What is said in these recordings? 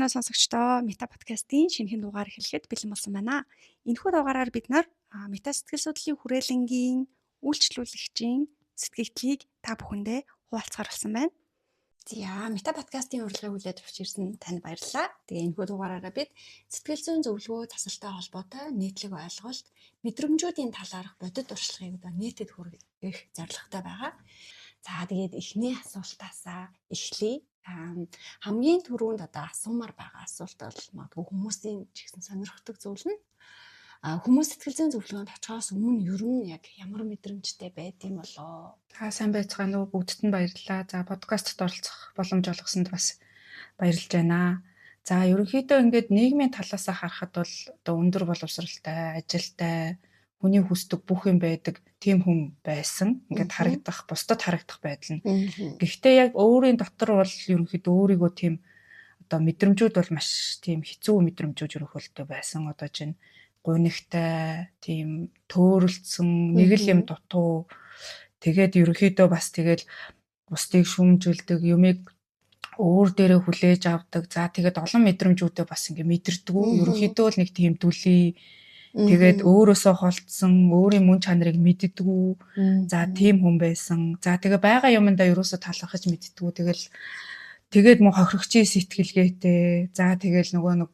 манай сонсогчдоо Мета подкастын шинэхэн дугаар эхлэхэд бэлэн болсон байна. Энэхүү дугаараар бид нар Мета сэтгэл судлалын хүрээлэнгийн үйлчлүүлэгчийн сэтгэгдлийг та бүхэндээ хуваалцахаар болсон байна. За Мета подкастын урилгыг хүлээж авч ирсэн танд баярлалаа. Тэгээ энэхүү дугаараараа бид сэтгэл зүйн зөвлөгөө засалтай холбоотой нийтлэг ойлголт, мэдрэмжүүдийн талаарх бодит туршлагыг нийтэд хүргэх зорилготой байгаа. За тэгээд эхний асуултаасаа эхлэе. Хамгийн түрүүнд асуумаар байгаа асуулт бол магадгүй хүмүүсийн ч гэсэн сонирхдаг зүйл нь хүмүүс сэтгэл зүйн зөвлөгөөнд очихоос өмнө ер нь яг ямар мэдрэмжтэй байдığım болоо. Та сайн байцгаана уу? Бүгдд нь баярлалаа. За подкастт оролцох боломж олгосонд бас баярлж байна. За ерөнхийдөө ингээд нийгмийн талаас харахад бол одоо өндөр боловсралтай, ажилтай, хүний хүсдэг бүх юм байдаг тийм хүн байсан. Ингээд харагдах, бусдад харагдах байдал нь. Гэхдээ яг өөрийн дотор бол ерөнхийдөө өөрийгөө тийм одоо мэдрэмжүүд бол маш тийм хэцүү мэдрэмжүүд ерөнхийдөө байсан. Одоо чинь гунигтай, тийм төөрөлдсөн, нэг л юм дутуу. Тэгээд ерөнхийдөө бас тэгэл бусдыг шүүмжилдэг, юмыг өөр дээрээ хүлээж авдаг. За тэгээд олон мэдрэмжүүдээ бас ингээ мэдэрдэг. Ерөнхийдөө л нэг тийм дүлий. Тэгээд өөрөөсөө холдсон, өөрийн мөн чанарыг мэддэг. За тийм хүн байсан. За тэгээ байгаа юмдаа ерөөсөө талархаж мэддэг. Тэгээд мөн хохирогчийн сэтгэлгээтэй. За тэгэл нөгөө нэг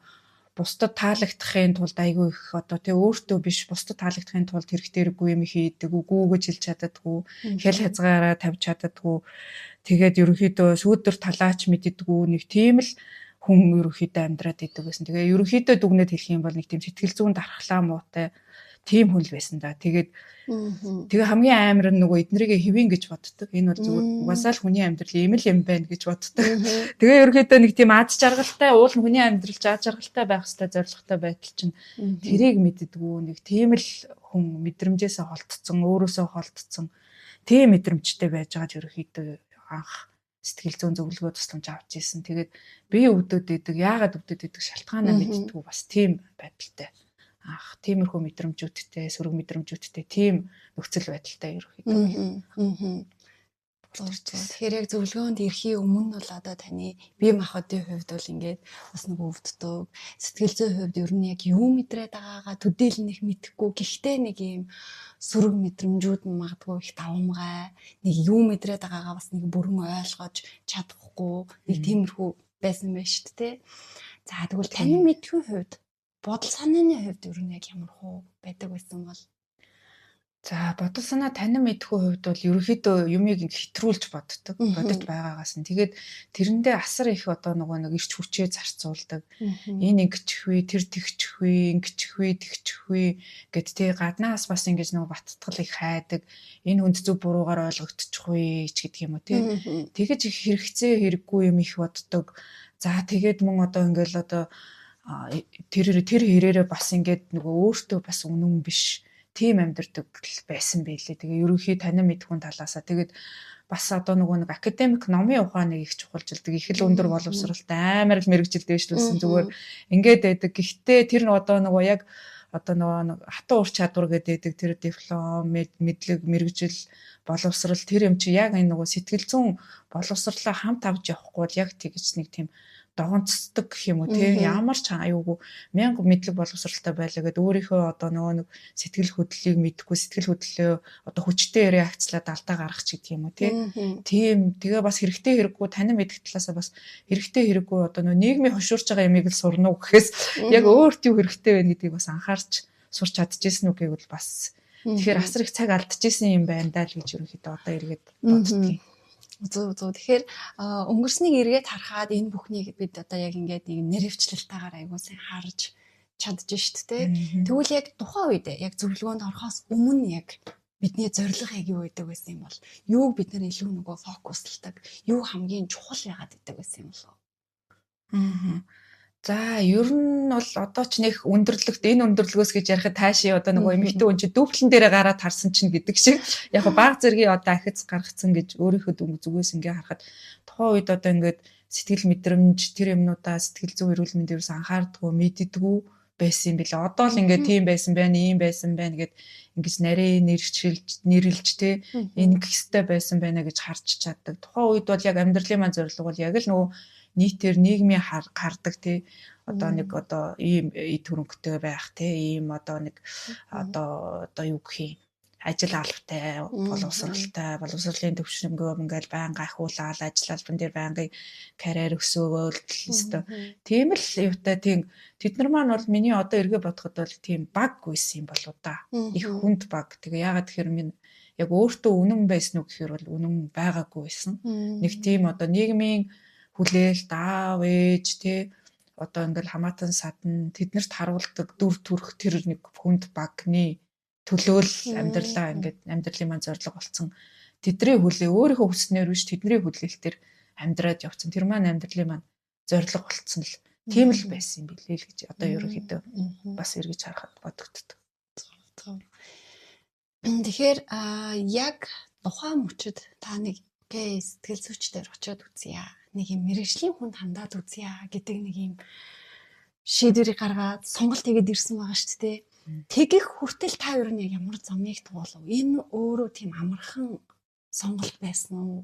бусдад таалагдахын тулд айгүй их одоо тэг өөртөө биш бусдад таалагдахын тулд хэрэгтэйрэггүй юм хийдэг, үгүй гэж хэлж чаддаггүй, хэл хязгаараа тавьж чаддаггүй. Тэгээд ерөнхийдөө шүүдэр талаач мэддэггүй нэг тийм л хүн ерөнхийдөө амьдраад идэг гэсэн. Тэгээ ерөнхийдөө дүгнэж хэлэх юм бол нэг тийм сэтгэл зүйн дархлаа муутай тийм хүн л байсан да. Тэгээ хамгийн амар нь нөгөө эднэрийг хэвэн гэж боддог. Энэ бол зүгээр угаасаа л хүний амьдрал ийм л юм байна гэж боддог. Тэгээ ерөнхийдөө нэг тийм аз жаргалтай уул нь хүний амьдралч аз жаргалтай байх хэвээр зоригтой байтал чинь тэрийг мэддэггүй нэг тийм л хүн мэдрэмжээсээ холтцсон, өөрөөсөө холтцсон тийм мэдрэмжтэй байж байгаад ерөнхийдөө анх сэтгэл зүйн зөвлөгөө тусламж авч ирсэн. Тэгээд би өвдөд идэг, яагаад өвдөд идэг шалтгаанаа мэддэггүй бас тийм байдалтай. Тиймэрхүү мэдрэмжүүдтэй, сөрөг мэдрэмжүүдтэй тийм нөхцөл байдалтай ерөнхийдөө. Тэгэхээр яг зөвлөгөөнд ирэхийн өмнө бол одоо таны бие махбодын хувьд бол ингээд бас нэг өвддөг. Сэтгэл зүйн хувьд ер нь яг юу мэдрээд байгаагаа төдийлнэх мэдэхгүй. Гэхдээ нэг юм сөрөг мэдрэмжүүд нь магадгүй их давмгай. Нэг юу мэдрээд байгаагаа бас нэг бүрэн ойлгож чадахгүй. Нэг тиймэрхүү байсан байх шүү дээ. За тэгвэл таны мэдхийн хувьд бодол санааны хувьд ер нь яг ямар хөө байдаг байсан бол? За бодол санаа танин мэдхүү хувьд бол ерөнхийдөө юмыг хэтрүүлж боддог. Бодож байгаагаас нь. Тэгээд тэрэндээ асар их одоо нөгөө нэг ирч хүчээ зарцуулдаг. Энэ ингэчихвээ, тэр тэгчихвээ, ингэчихвээ, тэгчихвээ гэд тий гаднаас бас ингэж нөгөө баттгал их хайдаг. Энэ хүнд зөв буруугаар ойлгогдчихвээ ч гэдэг юм уу тий. Тэгэж их хэрэгцээ хэрэггүй юм их боддог. За тэгээд мөн одоо ингээл одоо тэр хэрээрээ бас ингээд нөгөө өөртөө бас үнэн биш тийм амьдэрдэг байсан байлээ. Тэгээ ерөнхий танин мэдхүн талаасаа тэгээд бас одоо нөгөө нэг академик номын ухааныг их чухалчилдаг. Их л өндөр боловсралтай амар л мэрэгжилтэй дэвшлүүлсэн зүгээр ингээд байдаг. Гэхдээ тэр одоо нөгөө яг одоо нөгөө хатуу ур чадвар гэдэг тэр диплом, мэдлэг, мэрэгжил, боловсрал тэр юм чи яг энэ нөгөө сэтгэл зүйн боловсралаа хамт авч явахгүй бол яг тэгж нэг тийм догонцдог гэх юм уу тийм ямар ч аюугүй мянга мэдлэг боловсралтай байлаа гэд өөрийнхөө одоо нөгөө нэг сэтгэл хөдлөлийг мэдхгүй сэтгэл хөдлөлөө одоо хүчтэй реакцлаад алдаа гаргах ч гэдэг юм уу тийм тэгээ бас хэрэгтэй хэрэггүй танин мэдэх талаасаа бас хэрэгтэй хэрэггүй одоо нөгөө нийгмийн хошуурч байгаа ямиг л сурна уу гэхээс яг өөрт юу хэрэгтэй байна гэдгийг бас анхаарч сурч чадчихсэн үгийг бол бас тэгэхээр асар их цаг алдчихсэн юм байна даа л гэж ерөнхийдөө одоо эргээд боддгийг. Зөв. Тэгэхээр өнгөрснийг эргээд харахад энэ бүхнийг бид одоо яг ингээд нэг нэрвчлэлтаагаар аягүй сайн харж чадж шít те. Тэгвэл яг тухайн үед яг зөвлөгөөнд орохоос өмнө яг бидний зорилго яг юу байдаг байсан юм бол юуг бид нэр илүү нөгөө фокуслдаг, юу хамгийн чухал яагаад гэдэг байсан юм бол. За ер нь бол одоо ч нэх өндөрлөгт энэ өндөрлөгөөс гэж ярихад таашаа одоо нөгөө эмэгтэй хүн чи дүүплэн дээрээ гараад харсан чинь гэдэг шиг яг баг зэргийн одоо ахиц гаргацсан гэж өөрийнхөө зүгээс ингээ харахад тухайн үед одоо ингээд сэтгэл мэдрэмж тэр юмнуудаа сэтгэл зүйн эрүүл мэндийн ерөөс анхаардгүй мэддэггүй байсан юм билээ. Одоо л ингээд тийм байсан байна, ийм байсан байна гэд ингэж нарийн нэрлж те энэ гэхстэй байсан байна гэж харж чаддаг. Тухайн үед бол яг амьдралын маань зорилго бол яг л нөгөө нийтээр нийгмийн гардаг тий одоо нэг одоо ийм төрөнгөтэй байх тий ийм одоо нэг одоо юу гэх юм ажил албатай боловсролын төвшнгөө ингээл байнга ахиулаад ажил албан дээр байнгын карьер өсөөгөөл өстой. Тийм л юутай тийм тэд нар маань бол миний одоо эргээ бодоход бол тийм баг байсан юм болоо да. Их хүнд баг. Тэгээ яагаад тэгэхээр минь яг өөртөө үнэн байсан уу гэхээр бол үнэн байгаагүй байсан. Нэг тийм одоо нийгмийн хүлээлт аав ээж тий одоо ингээл хамаатан садан тэднэрт харуулдаг дүр төрх тэр нэг хүнд багны төлөөл амьдралаа ингээд амьдралын маань зорилго болсон. Тэдний хүлээ өөрийнхөө хүснээр биш тэдний хүлээлтээр амьдраад явцсан. Тэр маань амьдралын маань зорилго болсон л тийм л байсан юм билээ л гэж одоо ерөнхийдөө бас эргэж харахад бодогддог. Тэгэхээр яг тухайн мөчөд та нэг сэтгэл зүйчдэр очиод үзье. Нэг юм мэрэгжлийн хүнд хандаад үзье гэдэг нэг юм шийдвэрийг гаргаад сонголт хийгээд ирсэн байгаа шүү дээ. Тэгэх хүртэл та юу нэг ямар замыг туулав? Энэ өөрөө тийм амархан сонголт байсан уу?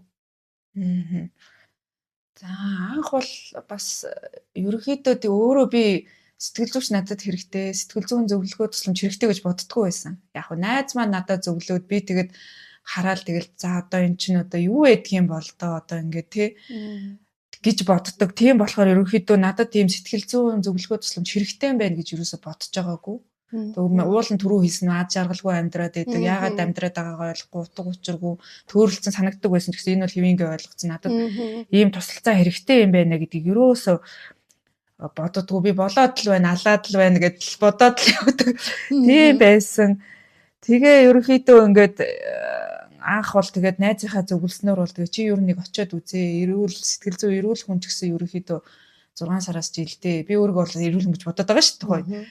За анх бол бас ерөнхийдөө өөрөө би сэтгэл зүйч надад хэрэгтэй, сэтгэл зүйн зөвлөгөө тусламж хэрэгтэй гэж боддгоо байсан. Яг нь найз маань надад зөвлөөд би тэгээд хараад тэгэл за одоо эн чинь одоо юу байдгийм бол доо одоо ингээд тий гэж боддог. Тийм болохоор ерөнхийдөө надад тийм сэтгэл зүйн зөвлөгөө тусламж хэрэгтэй юм байна гэж юусоо бодож байгаагүй. Уулын түрүү хийсэн ад жаргалгүй амьдраад байдаг. Яагаад амьдраад байгаагаа ойлгохгүй, утга учиргүй төөрөлцөн санагддаг байсан ч гэсэн энэ бол хэвингээ ойлгоцсон. Надад ийм тусалцаа хэрэгтэй юм байна гэдгийг ерөөсөө бододгүй. Би болоод л байна, алаад л байна гэдэл бодоод л явдаг. Тийм байсан. Тэгээ ерөнхийдөө ингээд анх бол тэгээд найзынхаа зөвлөснөөр бол тэгээ чи ер нь нэг очиод үзээ. Сэтгэл зүй эрүүл хүн ч гэсэн ерөнхийдөө 6 сараас жилдээ би өөрийгөө бол эрүүл хүн гэж бодоод байгаа шүү дээ.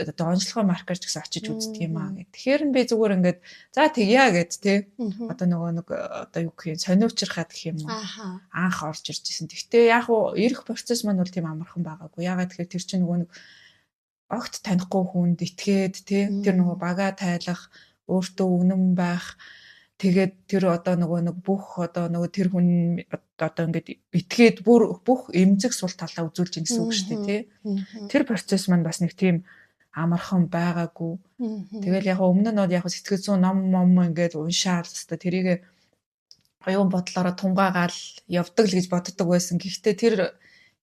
Одоо онцлогоо маркер ч гэсэн очиж үздэг юм аа гэх. Тэгэхээр би зүгээр ингээд за тэгье гэд тий. Одоо нэг одоо юу гэх юм сониучрахад гэх юм уу. Анх орж ирж исэн. Гэхдээ яг уу ирэх процесс маань бол тийм амархан байгаагүй. Ягаад тэгэхээр тэр чинь нөгөө нэг огт танихгүй хүнд итгээд тий. Тэр нөгөө бага тайлах, өөртөө үнэн байх. Тэгээд тэр одоо нөгөө бүх одоо нөгөө тэр хүн одоо ингээд итгээд бүх эмзэг сул талаа үзүүлж ин гэсэн үг шүү дээ тий. Тэр процесс маань бас нэг тийм амархан байгаагүй. Тэгэл яг өмнө нь яг сэтгэл зүйн ном ингээд уншаал хэвээр тэрийг оюун бодлороо тунгаагаал явдаг л гэж боддог байсан. Гэхдээ тэр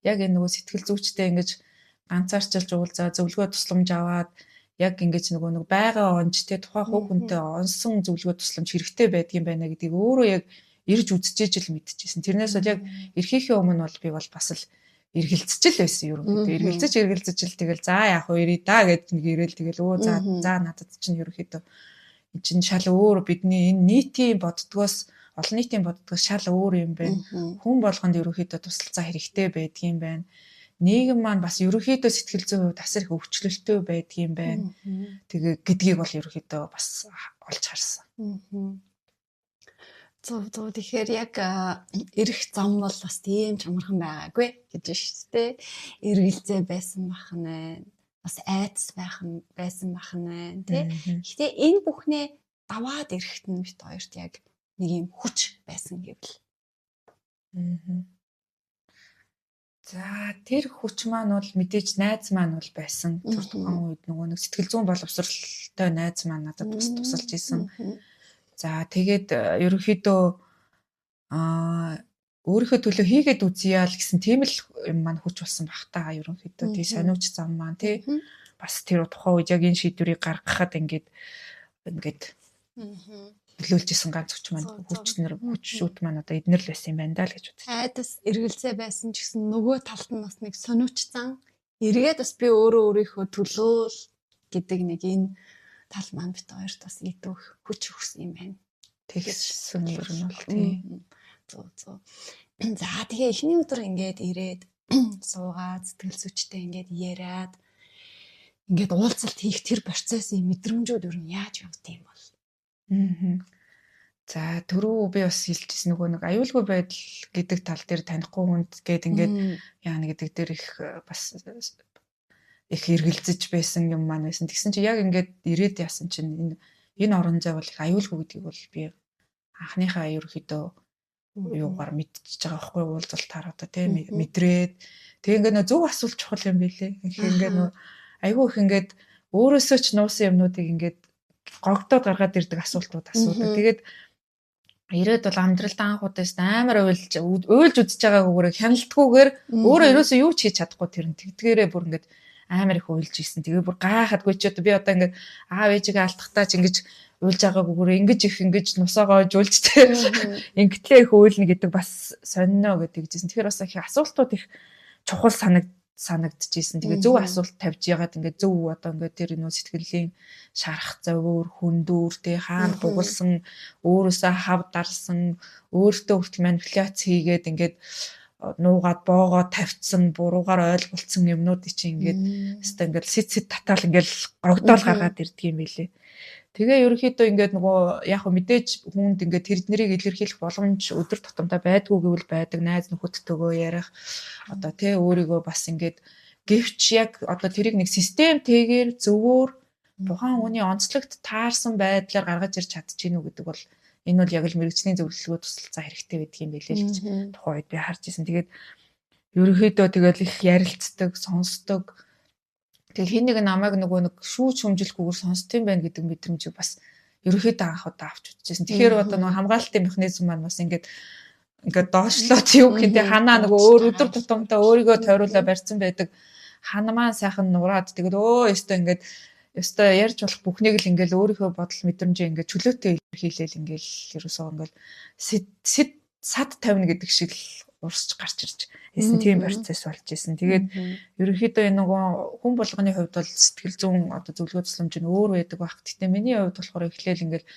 яг энэ нөгөө сэтгэл зүйчтэй ингэж ганцаарчилж уулзаа зөвлөгөө тусламж аваад яг ингэж нөгөө байгаа онж те тухайн хувь хүнтэй онсон зөвлөгөө тусламж хэрэгтэй байдгийн байна гэдгийг өөрөө яг ирж үзчихэж л мэдчихсэн. Тэрнээс бол яг эрхийнхээ өмнө бол би бол бас л эргэлзэж л байсан ерөнхийдөө. Эргэлзэж л тэгэл за яах вэ ирээ да гэд нэг ирээл тэгэл за надад чинь ерөнхийдөө энэ чинь шал өөр бидний энэ нийтийн боддгоос олон нийтийн боддгоос шал өөр юм байна. Хүн болгонд ерөнхийдөө тусалцаа хэрэгтэй байдгийн байна. Нийгэм маань бас ерөнхийдөө сэтгэл зүйн хувьд асар их өвчлөлтөө байдгийн байна. Тэгээ гэдгийг бол ерөнхийдөө бас олж харсан. Зөв тэгэхээр яг эрэх зам бол бас тийм ч амархан байгаагүй гэж байна шүү дээ. Эргэлзээ байсан бахна. Бас айдас байсан бахна тий. Гэхдээ энэ бүхнээ даваад ирэхэд нь бит хоёрт яг нэг юм хүч байсан гэвэл. За тэр хүч маань бол мэдээж найз маань бол байсан. Тэр тухайн үед нөгөө нэг сэтгэл зүйн боловсролтой найз маань надад тусалж исэн. За тэгээд ерөнхийдөө өөрийнхөө төлөө хийгээд үзье л гэсэн тийм л юм маань хүч болсон баг та ерөнхийдөө тий сониуч зам маань тий бас тэр тухайн үед яг энэ шийдвэрийг гаргахад ингээд нөлөөлж исэн ганц хүч маань хүчүүд маань одоо эднэр л байсан юм байна даа л гэж бодчих. Айдас эргэлзээ байсан ч гэсэн нөгөө талд нь бас нэг сониуч зан эргээд бас би өөрийнхөө төлөөл гэдэг нэг энэ тал маань бит хоёрт бас идэх хүч өгсөн юм байна. Тэгсэн юм нь бол тий. Зөв. За тэгээ эхний өдөр ингээд ирээд суугаад сэтгэл зүйчтэй ингээд яриад ингээд уулзалт хийх тэр процессын мэдрэмжүүд юу яаж явд юм бол. За түрүү би бас хэлчихсэн нөгөө нэг аюулгүй байдал гэдэг тал дээр танихгүй хүнд гээд ингээд яана гэдэг дээр их бас их эргэлзэж байсан юм маань байсан. Тэгсэн чи яг ингээд ирээд яасан чинь энэ орон зай бол их аюулгүй гэдгийг бол би анхныхаа ерөөхдөө юугаар мэдчихэж байгаа байхгүй уулзалтаар одоо тийм мэдрээд тэг ингээд нөө зөв асуулт чухал юм билээ. Ингээд нөө айгүй их ингээд өөрөөсөө ч нуусан юмнуудыг ингээд гогдоод гаргаад ирдэг асуултууд асуудаг. Тэгээд ирээд бол амьдралд анх удаас амар уйлж үзэж байгаагүйгээр хяналтгүйгээр өөрөө ерөөсөө юу ч хийж чадахгүй тэр нь тэгдгээрээ бүр ингээд амар их уйлж исэн. Тэгээ бүр гайхадгүй ч би одоо ингээд аав ээжигээ алдахтаа ч ингэж уйлж байгаагүйгээр ингэж нусаагаа жуулж тэр ингэтлээ их уйлна гэдэг бас сонино гэдэг жисэн. Тэгэхээр бас их асуултууд их чухал санагдчихсэн. Тэгээ зөв асуулт тавьж яагаад ингээд зөв одоо ингээд тэр нөө сэтгэлийн шарах завөр хүндүүр тэ хаана дугуулсан өөрөөсөө хав дарсан өөртөө хүртэл манипуляц хийгээд ингээд нуугаад боогоо тавьцсан буруугаар ойлголцсон юмнууд чинь ингээд өстой ингээд сэт татаал ингээд гогдоол гаргаад ирдэг юм билэ. Тэгээ ерөнхийдөө ингээд нөгөө яг мэдээж хүнд ингээд тэр нэрийг илэрхийлэх боломж өдөр тутамдаа байдгүй гэвэл байдаг найз нөхөдтэйгөө ярих одоо тий өөрийгөө бас ингээд гэвч яг одоо тэрийг нэг системтэйгээр зөвөр тухайн хүний онцлогт таарсан байдлаар гаргаж ирж чадчихэв үү гэдэг бол энэ бол яг л мэрэгчлийн зөвлөгөө тусалцаа хэрэгтэй байдаг юм билээ л гэж тухайн үед би харж ирсэн. Тэгээд ерөнхийдөө тэгэл их ярилцдаг, сонсдог. Тэгэл хин нэг намайг нөгөө нэг шүүж хүмжилгүйгээр сонсдсон байх гэдэг мэдрэмжийг бас ерөнхийдөө анх удаа авч үзчихсэн. Тэгэхээр одоо нөгөө хамгаалалтын механизм маань бас ингээд доошлоо юу гэхэнтэй ханаа нөгөө өөр өдөр тутамдаа өөрийгөө тойруулаа барьсан байдаг. Ханамаа сайхан нураад тэгэл ёстой ярьж болох бүхнийг л ингээл өөрийнхөө бодол мэдрэмжээ ингээд чөлөөтэй илэрхийлээл ингээл ерөөсөө ингээл сад тавина гэдэг шиг л урсч гарч ирж байсан тийм процесс болж исэн. Тэгээд ерөнхийдөө энэ нөгөө хүн болгоны хувьд бол сэтгэл зүйн одоо зөвлөгөө тусламж нь өөр байдаг баг. Гэтэ миний хувьд болохоор эхлээл ингээл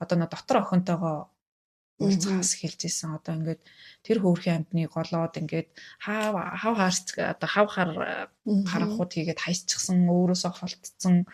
одоо дотор охинтойгоо уулзахаас эхэлж исэн. Одоо ингээд тэр хөөрхийн амтныг голоод ингээд хав хар харахууд хийгээд хайсчихсан, өөрөөсөө холтцсон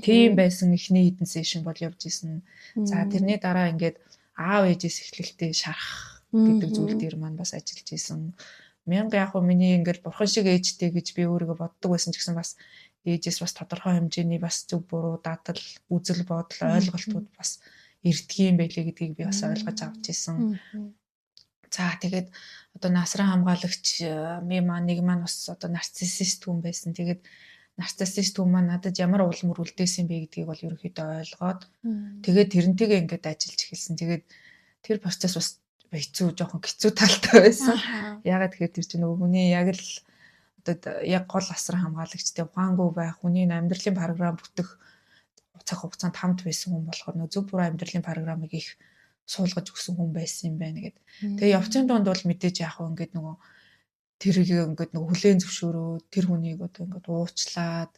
тийм байсан эхний хитэн сешн бол явж исэн. За тэрний дараа ингээд аав ээжээс эхлэлтэй шарах гэдэг зүйл дээр маань бас ажиллаж исэн. Мянга яг миний ингээд бурхан шиг ээжтэй гэж би өөрийгөө боддог байсан ч гэсэн бас ээжээс бас тодорхой хэмжээний бас зөв буруу дадал, үзэл бодол, ойлголтууд бас ирдгийм байлээ гэдгийг би бас ойлгож авч ирсэн. За тэгээд одоо насран хамгаалагч нэг маань бас одоо нарциссист хүн байсан. Тэгээд нарциссист хүн маань надад ямар улам үлдээсэн бэ гэдгийг бол ерөнхийдөө ойлгоод тэгээд тэрнтэйгээ ингээд ажиллаж эхэлсэн. Тэгээд тэр процесс бас хэцүү жоохон хэцүү талтай байсан. Ягаад тэгэхээр тэр чинь нөгөө хүний яг л одоо яг гол асран хамгаалагчтай ухаангүй байх, хүний амьдралын програм бүтэх цаг хугацаанд хамт байсан хүн болохоор нөө зөв буруу амьдралын програмыг их суулгаж өгсөн хүн байсан юм байна гэд. Тэгээ явцын дунд бол мэдээж яах вэ ингээд нөгөө тэрийг ингээд нөгөө хүлээн зөвшөөрөө тэр хүнийг одоо ингээд уучлаад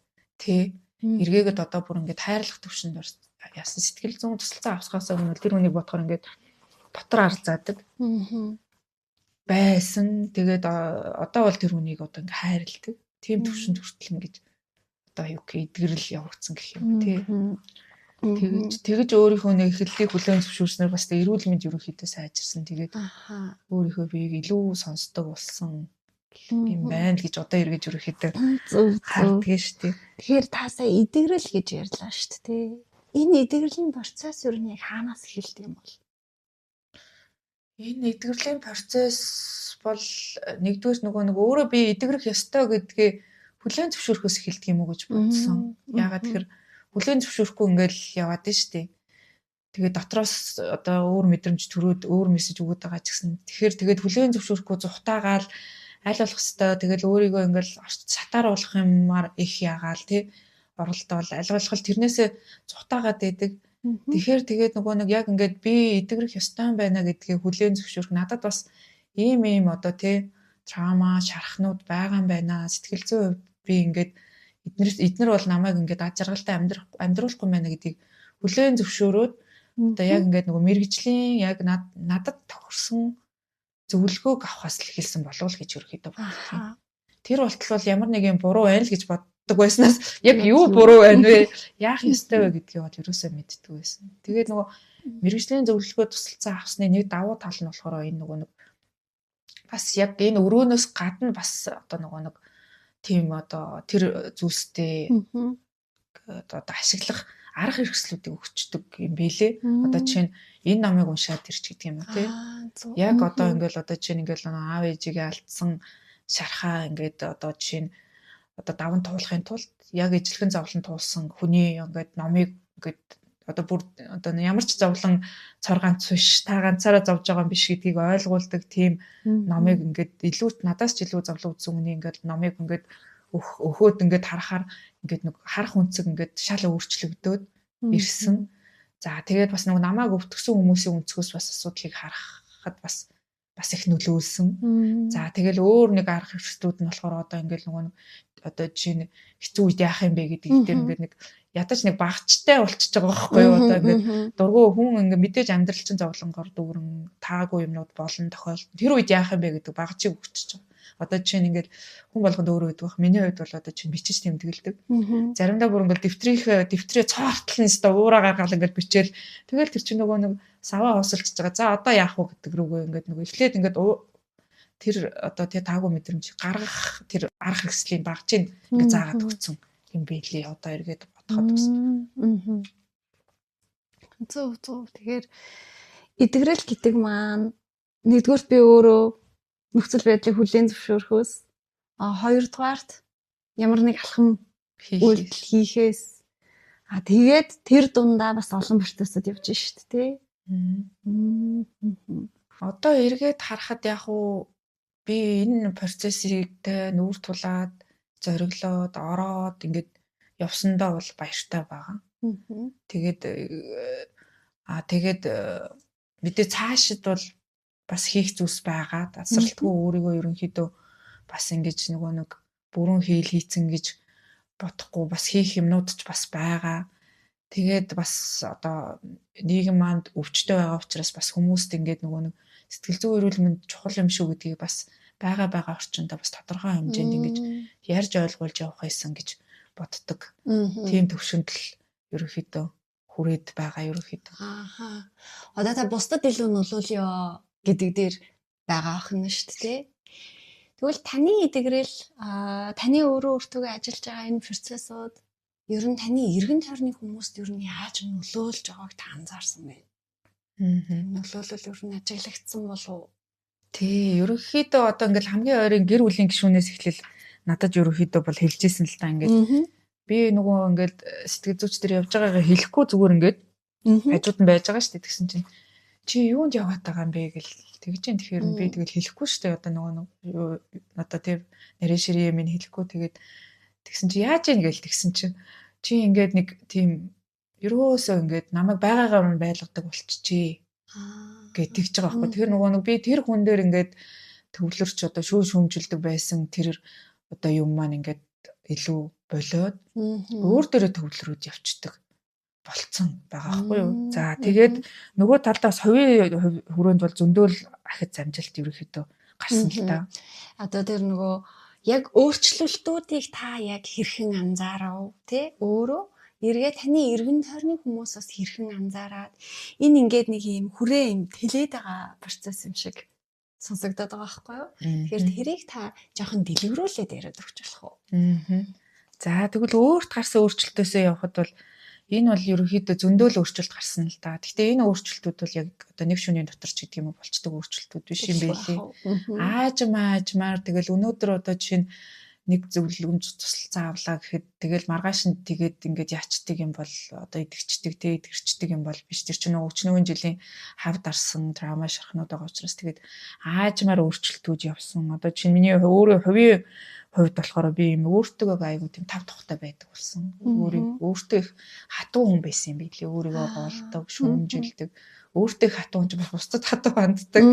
эргээгээд одоо бүр ингээд хайрлах төвшөнд яасан сэтгэл зүйн тусалцаа авсгаас өмнө тэр хүнийг бодохоор ингээд дотор арзаадаг байсан. Тэгээд одоо бол тэр хүнийг одоо ингээд хайрладаг. Тийм төвшөнд хүртэл ингэж одоо юу гэх эдгэрэл явагдсан гэх юм тий. Тэгэж өөрийнхөө нэг эхлэлийг хүлээн зөвшөөрснээр бас эрүүл мэнд ерөнхийдөө сайжирсан. Тэгээд өөрийнхөө биеийг илүү сонсдог болсон юм байна гэж одоо эргэж ерөнхийдөө харддаг шүү дээ. Тэгэхээр та сая эдгэрэл гэж ярьлаа шүү дээ. Энэ эдгэрлийн процесс юу нэг хаанаас эхэлдэг юм бол? Энэ эдгэрлийн процесс бол нэгдүгээр нөгөө өөрөө би эдгэрэх ёстой гэдгээ хүлээн зөвшөөрөхөөс эхэлдэг юм уу гэж бодсон. Яагаад тэгэхээр хүлээн зөвшөөрөхгүй ингээл яваад нь штэ. Тэгээд дотроос одоо өөр мэдрэмж төрөөд өөр мессеж өгöd байгаа ч гэсэн. Тэгээд хүлээн зөвшөөрөхгүй зүхтаагаал аль болох хэвээр тэгэл өөрийгөө ингээл сатаар болох юмар их ягаал тий. Оролдоол аль болох тэрнээсээ зүхтаагаад байдаг. Тэгээд нөгөө нэг яг ингээд би эдгэрэх ёстой юм байна гэдгийг хүлээн зөвшөөрөх надад бас ийм одоо тий трама, шархнууд байгаа юм байна. Сэтгэл зүйн хувьд би ингээд эднэр бол намайг ингээд аж аргалтай амьдруулахгүй байна гэдгийг хүлээн зөвшөөрөөд одоо яг ингээд нөгөө мэрэгжлийн яг надад тохирсон зөвлөгөөг авахаас л эхэлсэн болов л гэж ерөөхдөө бодлоо. Тэр болтол бол ямар нэг юм буруу байна л гэж боддог байснаас яг юу буруу байна вэ? Яах ёстой вэ гэдгийг бол ерөөсөө мэддэг байсан. Тэгээд нөгөө мэрэгжлийн зөвлөгөө тусалцаа авсны нэг давуу тал нь болохоор энэ нөгөө нэг бас яг энэ өрөөнөөс гадна бас одоо нөгөө нэг тийм одоо тэр зүйлстэй одоо ашиглах арга хэрэгслүүдийг өгчдөг юм бэлээ. Одоо жишээ нь энэ номыг уншаад ирч гэдэг юм уу тий. Яг одоо ингээл одоо чинь ингээл аав ээжигээ алдсан шархаа ингээд одоо жишээ нь одоо даван туулахын тулд яг ижлэгэн зовлон туулсан хүний ингээд номыг ингээд одоо бүр одоо ямар ч зовлон цор ганц биш та ганцаараа зовж байгаа юм биш гэдгийг ойлгуулдаг тийм номыг ингээд илүү надаас ч илүү зовлон үзсэн хүний ингээд номыг ингээд өхөөд ингээд харахаар ингээд нэг харах үнцэг ингээд шал өөрчлөгдөөд ирсэн. За тэгээд бас нэг намайг өвтгсөн хүмүүсийн өнцгөөс бас асуудлыг харахад бас их нөлөөлсөн. За тэгэл өөр нэг арга хэрэгслүүд нь болохоор одоо ингээд нөгөө одоо жишээ нь хэцүү үед яах юм бэ гэдэг дээр ингээд нэг ядаж нэг багцтай болчихж байгаа байхгүй юу одоо ингээд дургуй хүн ингээд мэдээж амьдрал чинь зовлонгоор дүүрэн таагүй юмнууд болон тохиолдолд тэр үед яах юм бэ гэдэг багцыг өгчөж байгаа. Одоо жишээ нь ингээд хүн болгонд өөрөө байдаг бах. Миний хувьд бол одоо чинь бичиж тэмдэглэдэг. Заримдаа бүр ингээд дэвтрээ цоортол нь өстө уураа гаргаал ингээд бичээл тэгэл тэр чинь нөгөө нэг саваа хосолж байгаа. За одоо яах вэ гэдэг рүүгээ ингээд нөгөө эхлээд ингээд тэр одоо тэр таагүй мэдрэмж гаргах тэр арга хэрэгслийн багцыг ингээд заагаад өгсөн юм бэлээ. Одоо эргээд бодоход бас. Зөв. Тэгэхээр эдгэрэл гэдэг маань нэгдүгürt би өөрөө нөхцөл байдлыг хүлээн зөвшөөрөхөөс хоёрдугаарт ямар нэг алхам үйлдэл хийхээс тэгээд тэр дундаа бас олон процессыг явж шít тий. Одоо эргээд харахад яг уу би энэ процессыг нүүр тулаад зориглоод ороод ингээд явсандаа бол баяртай байгаа. Тэгээд мэдээ цаашид бол бас хийх зүйлс байгаа. Тасралтгүй өөрийгөө ерөнхийдөө бас ингэж нөгөө нэг бүрэн хийцэн гэж бодохгүй бас хийх юмнууд ч бас байгаа. Тэгээд бас одоо нийгэм манд өвчтөй байгаа учраас бас хүмүүст ингээд нөгөө нэг сэтгэл зүйн эрүүл мэнд чухал юм шүү гэдгийг бас байгаа орчиндөө бас тодорхой хэмжээнд ингэж ярьж ойлгуулж явах байсан гэж боддог. Тийм төвшөнд л ерөнхийдөө хүрээд байгаа ерөнхийдөө. Одоо та бусдад илүү нөлөөлөё гэдэг дээр байгаа охин шүү дээ. Тэгвэл таны эдгэрэл таны өөртөө ажиллаж байгаа энэ процессууд ер нь таны эргэн тойрны хүмүүст ер нь яаж нөлөөлж байгааг та анзаарсан бэ? Нөлөөлөл ер нь ажиглагдсан болов уу? Тий, ерөнхийдөө одоо ингээл хамгийн ойрын гэр бүлийн гишүүнээс эхлэл надад ерөнхийдөө бол хэлжсэн л та ингээд би нөгөө ингээд сэтгэл зүйч дээр явж байгаагаа хэлэхгүй зүгээр ингээд хажууд нь байж байгаа шүү дээ. Тэгсэн чинь чи юунд яваад байгаа юм бэ гэл тэгж чинь тэгэхээр би тэгэл хэлэхгүй шүү дээ. Одоо нөгөө одоо тэр нарийн ширээ минь хэлэхгүй тэгээд тэгсэн чи яаж ийн гэл тэгсэн чинь чи ингээд нэг тийм ерөөсөө ингээд намайг байгаагаар нь байлгадаг болчихжээ гэж тэгж байгаа байхгүй. Тэр нөгөө би тэр хүн дээр ингээд төвлөрч одоо шүүмжилдэг байсан тэр одоо юм маань ингээд илүү болоод өөр дээрээ төвлөрөөд явцдаг болцсон байгаа байхгүй юу. За тэгээд нөгөө талдаа совийн хүрээнд бол зөндөөл ахиж замжилт ерөөхдөө гарсан л та. Одоо тэр нөгөө яг өөрчлөлтүүдийг та яг хэрхэн анзаарав тий өөрөө эргээ таны эргэн тойрны хүмүүсээс хэрхэн анзаараад энэ ингээд нэг юм хүрээ юм тэлээд байгаа процесс юм шиг сонсогдоод байгаа байхгүй юу. Тэгэхээр тэрийг та жоохон дэлгэрүүлээд яриад өгч болох уу? За тэгвэл өөрт гарсан өөрчлөлтөөсөө явхад бол энэ бол ерөнхийдөө зөндөөл өөрчлөлт гарсан л да. Гэхдээ энэ өөрчлөлтүүд бол яг одоо нэг шөнийн дотор ч гэдэг юм болчдөг өөрчлөлтүүд биш юм байлээ. Аажмаар тэгэл өнөөдөр одоо жишээ нь нэг зөвлөмж тусалцаа авлаа гэхэд тэгэл маргааш нь тэгээд ингээд яачдаг юм бол одоо идэгчдэг юм бол биш. Тэр чинь өчнөөн жилийн хавд арсан траума шархнууд байгаа учраас тэгээд аажмаар өөрчлөлтүүд явсан. Одоо чинь миний өөрөө хувийн хувьд болохоор би юм өөртөө айгуу тийм тав тухтай байдаг болсон. Өөртөө их хатуу хүн байсан юм билээ. Өөрийгөө болдог, шүүмжилдэг. Өөртөө хатуу хүн ч бас бусдад хатуу ханддаг.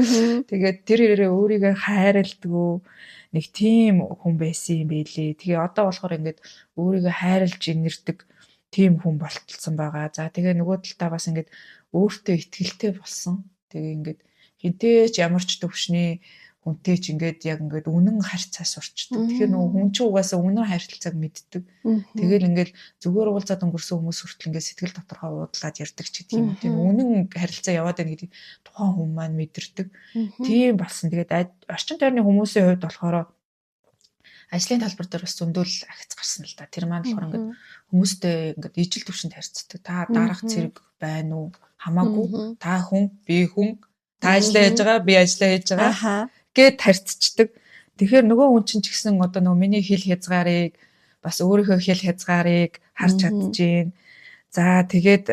Тэгээд тэр хэрэг өөрийгөө хайрладаг нэг тийм хүн байсан юм билээ. Тэгээ одоо болохоор ингээд өөрийгөө хайрлж инэрдэг тийм хүн болтолсон байгаа. За тэгээ нөгөө талдаа бас ингээд өөртөө ихтгэлтэй болсон. Тэгээ ингээд хинтээч ямар ч төвшний хүнтэй ч ингээд яг ингээд үнэн харьцаа сурчдаг. Тэгэхээр нөгөө хүн чинь угаасаа үнэн харилцааг мэддэг. Тэгэл ингээд зүгээр уулзаад өнгөрсөн хүмүүс хүртэл ингээд сэтгэл доторхоо уудлаад ярьдаг ч гэдэг юм. Тийм үнэн харилцаа яваад байна гэдэг тухайн хүн маань мэдэрдэг. Тийм болсон. Тэгээд орчин тойрны хүмүүсийн хувьд болохоор ажлын талбар дээр бас зөндөөл ахиц гарсан л да. Тэр маань болохоор ингээд хүмүүстэй ингээд ижил төвшөнд харьцдаг. Та дарах зэрэг байна уу? Хамаагүй. Та хүн, би хүн. Та ажиллаа хийж байгаа, би ажиллаа хийж байгаа. Аха. Гэт харьцдаг. Тэгэхээр нөгөө хүн чинь ч гэсэн одоо нөгөө миний хэл хязгаарыг бас өөрийнхөө хэл хязгаарыг харж чадчихээн. За тэгээд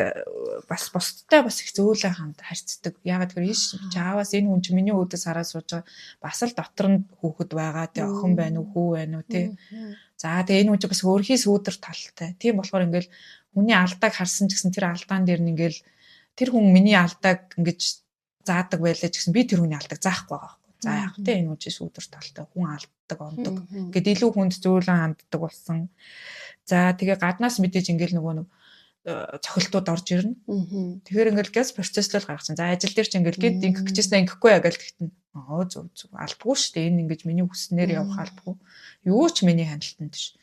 бас бусдтай бас их зөөлөн ханд харьцдаг. Ягаад гэвэл чааваас энэ хүн чинь миний өөдөөс хараад сууж байгаа. Бас л дотор нь хүүхэд байгаа. Тэ охин байна уу, хүү байна уу тий. За тэгээ энэ хүн чинь бас өөрхий сүүдэр талтай. Тийм болохоор ингээл хүний алдааг харсан ч гэсэн тэр алдаан дээр нь ингээл тэр хүн миний алдааг ингэж заадаг байлаа ч гэсэн би тэр хүний алдааг заахгүй байгаа. За яг тэ энэ хүн чинь сүүдэр талтай хүн алддаг, ондог. Ингээд илүү хүнд зөөлөн ханддаг болсон. За тэгээ гаднаас мэдээж ингээл нөгөө нэг цохилтууд орж ирнэ. Тэгэхээр ингээл газ процесслол гаргасан. За ажил дээр ч ингээл гээд ингэх гэжсэн ингэхгүй яа гээл тэгтэн. Зөв алдгүй шүү дээ. Энэ ингэж миний хүснээр явах алдгүй. Юу ч миний хяналтанд биш.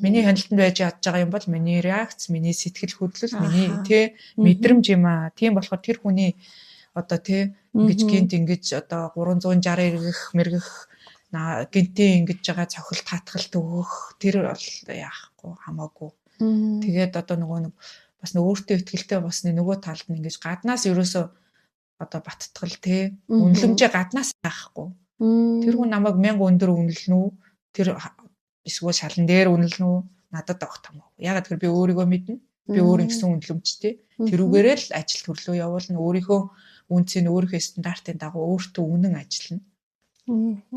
Миний хяналтанд байж ядж байгаа юм бол миний реакц, миний сэтгэл хөдлөл, миний тий мэдрэмж юм аа. Тийм болохоор тэр хүний одоо тий ингэж гинт ингэж одоо 360 эргэх мэргэх гинтийн ингэж байгаа цохилт хатгалт өгөх тэр бол яахгүй хамаагүй. Тэгээд одоо нөгөө нэг бас өөртөө ихтэй басны нөгөө талд нь ингэж гаднаас ерөөсөө одоо баттгал тий үнэлэмжээ гаднаас байхгүй. Тэр хүн намайг 1000 өндөр үнэлнэ үү? Тэр эсвэл шалан дээр үнэлнэ үү? Надад огт хамаагүй. Ягаад гэвэл би өөрийгөө мэднэ. Би өөр ингэсэн үнэлэмжтэй. Тэрүүгээрээ л ажил төрлөө явуулна. Өөрийнхөө үнцийн өөрийнхөө стандартын дагуу өөртөө үнэн ажиллана.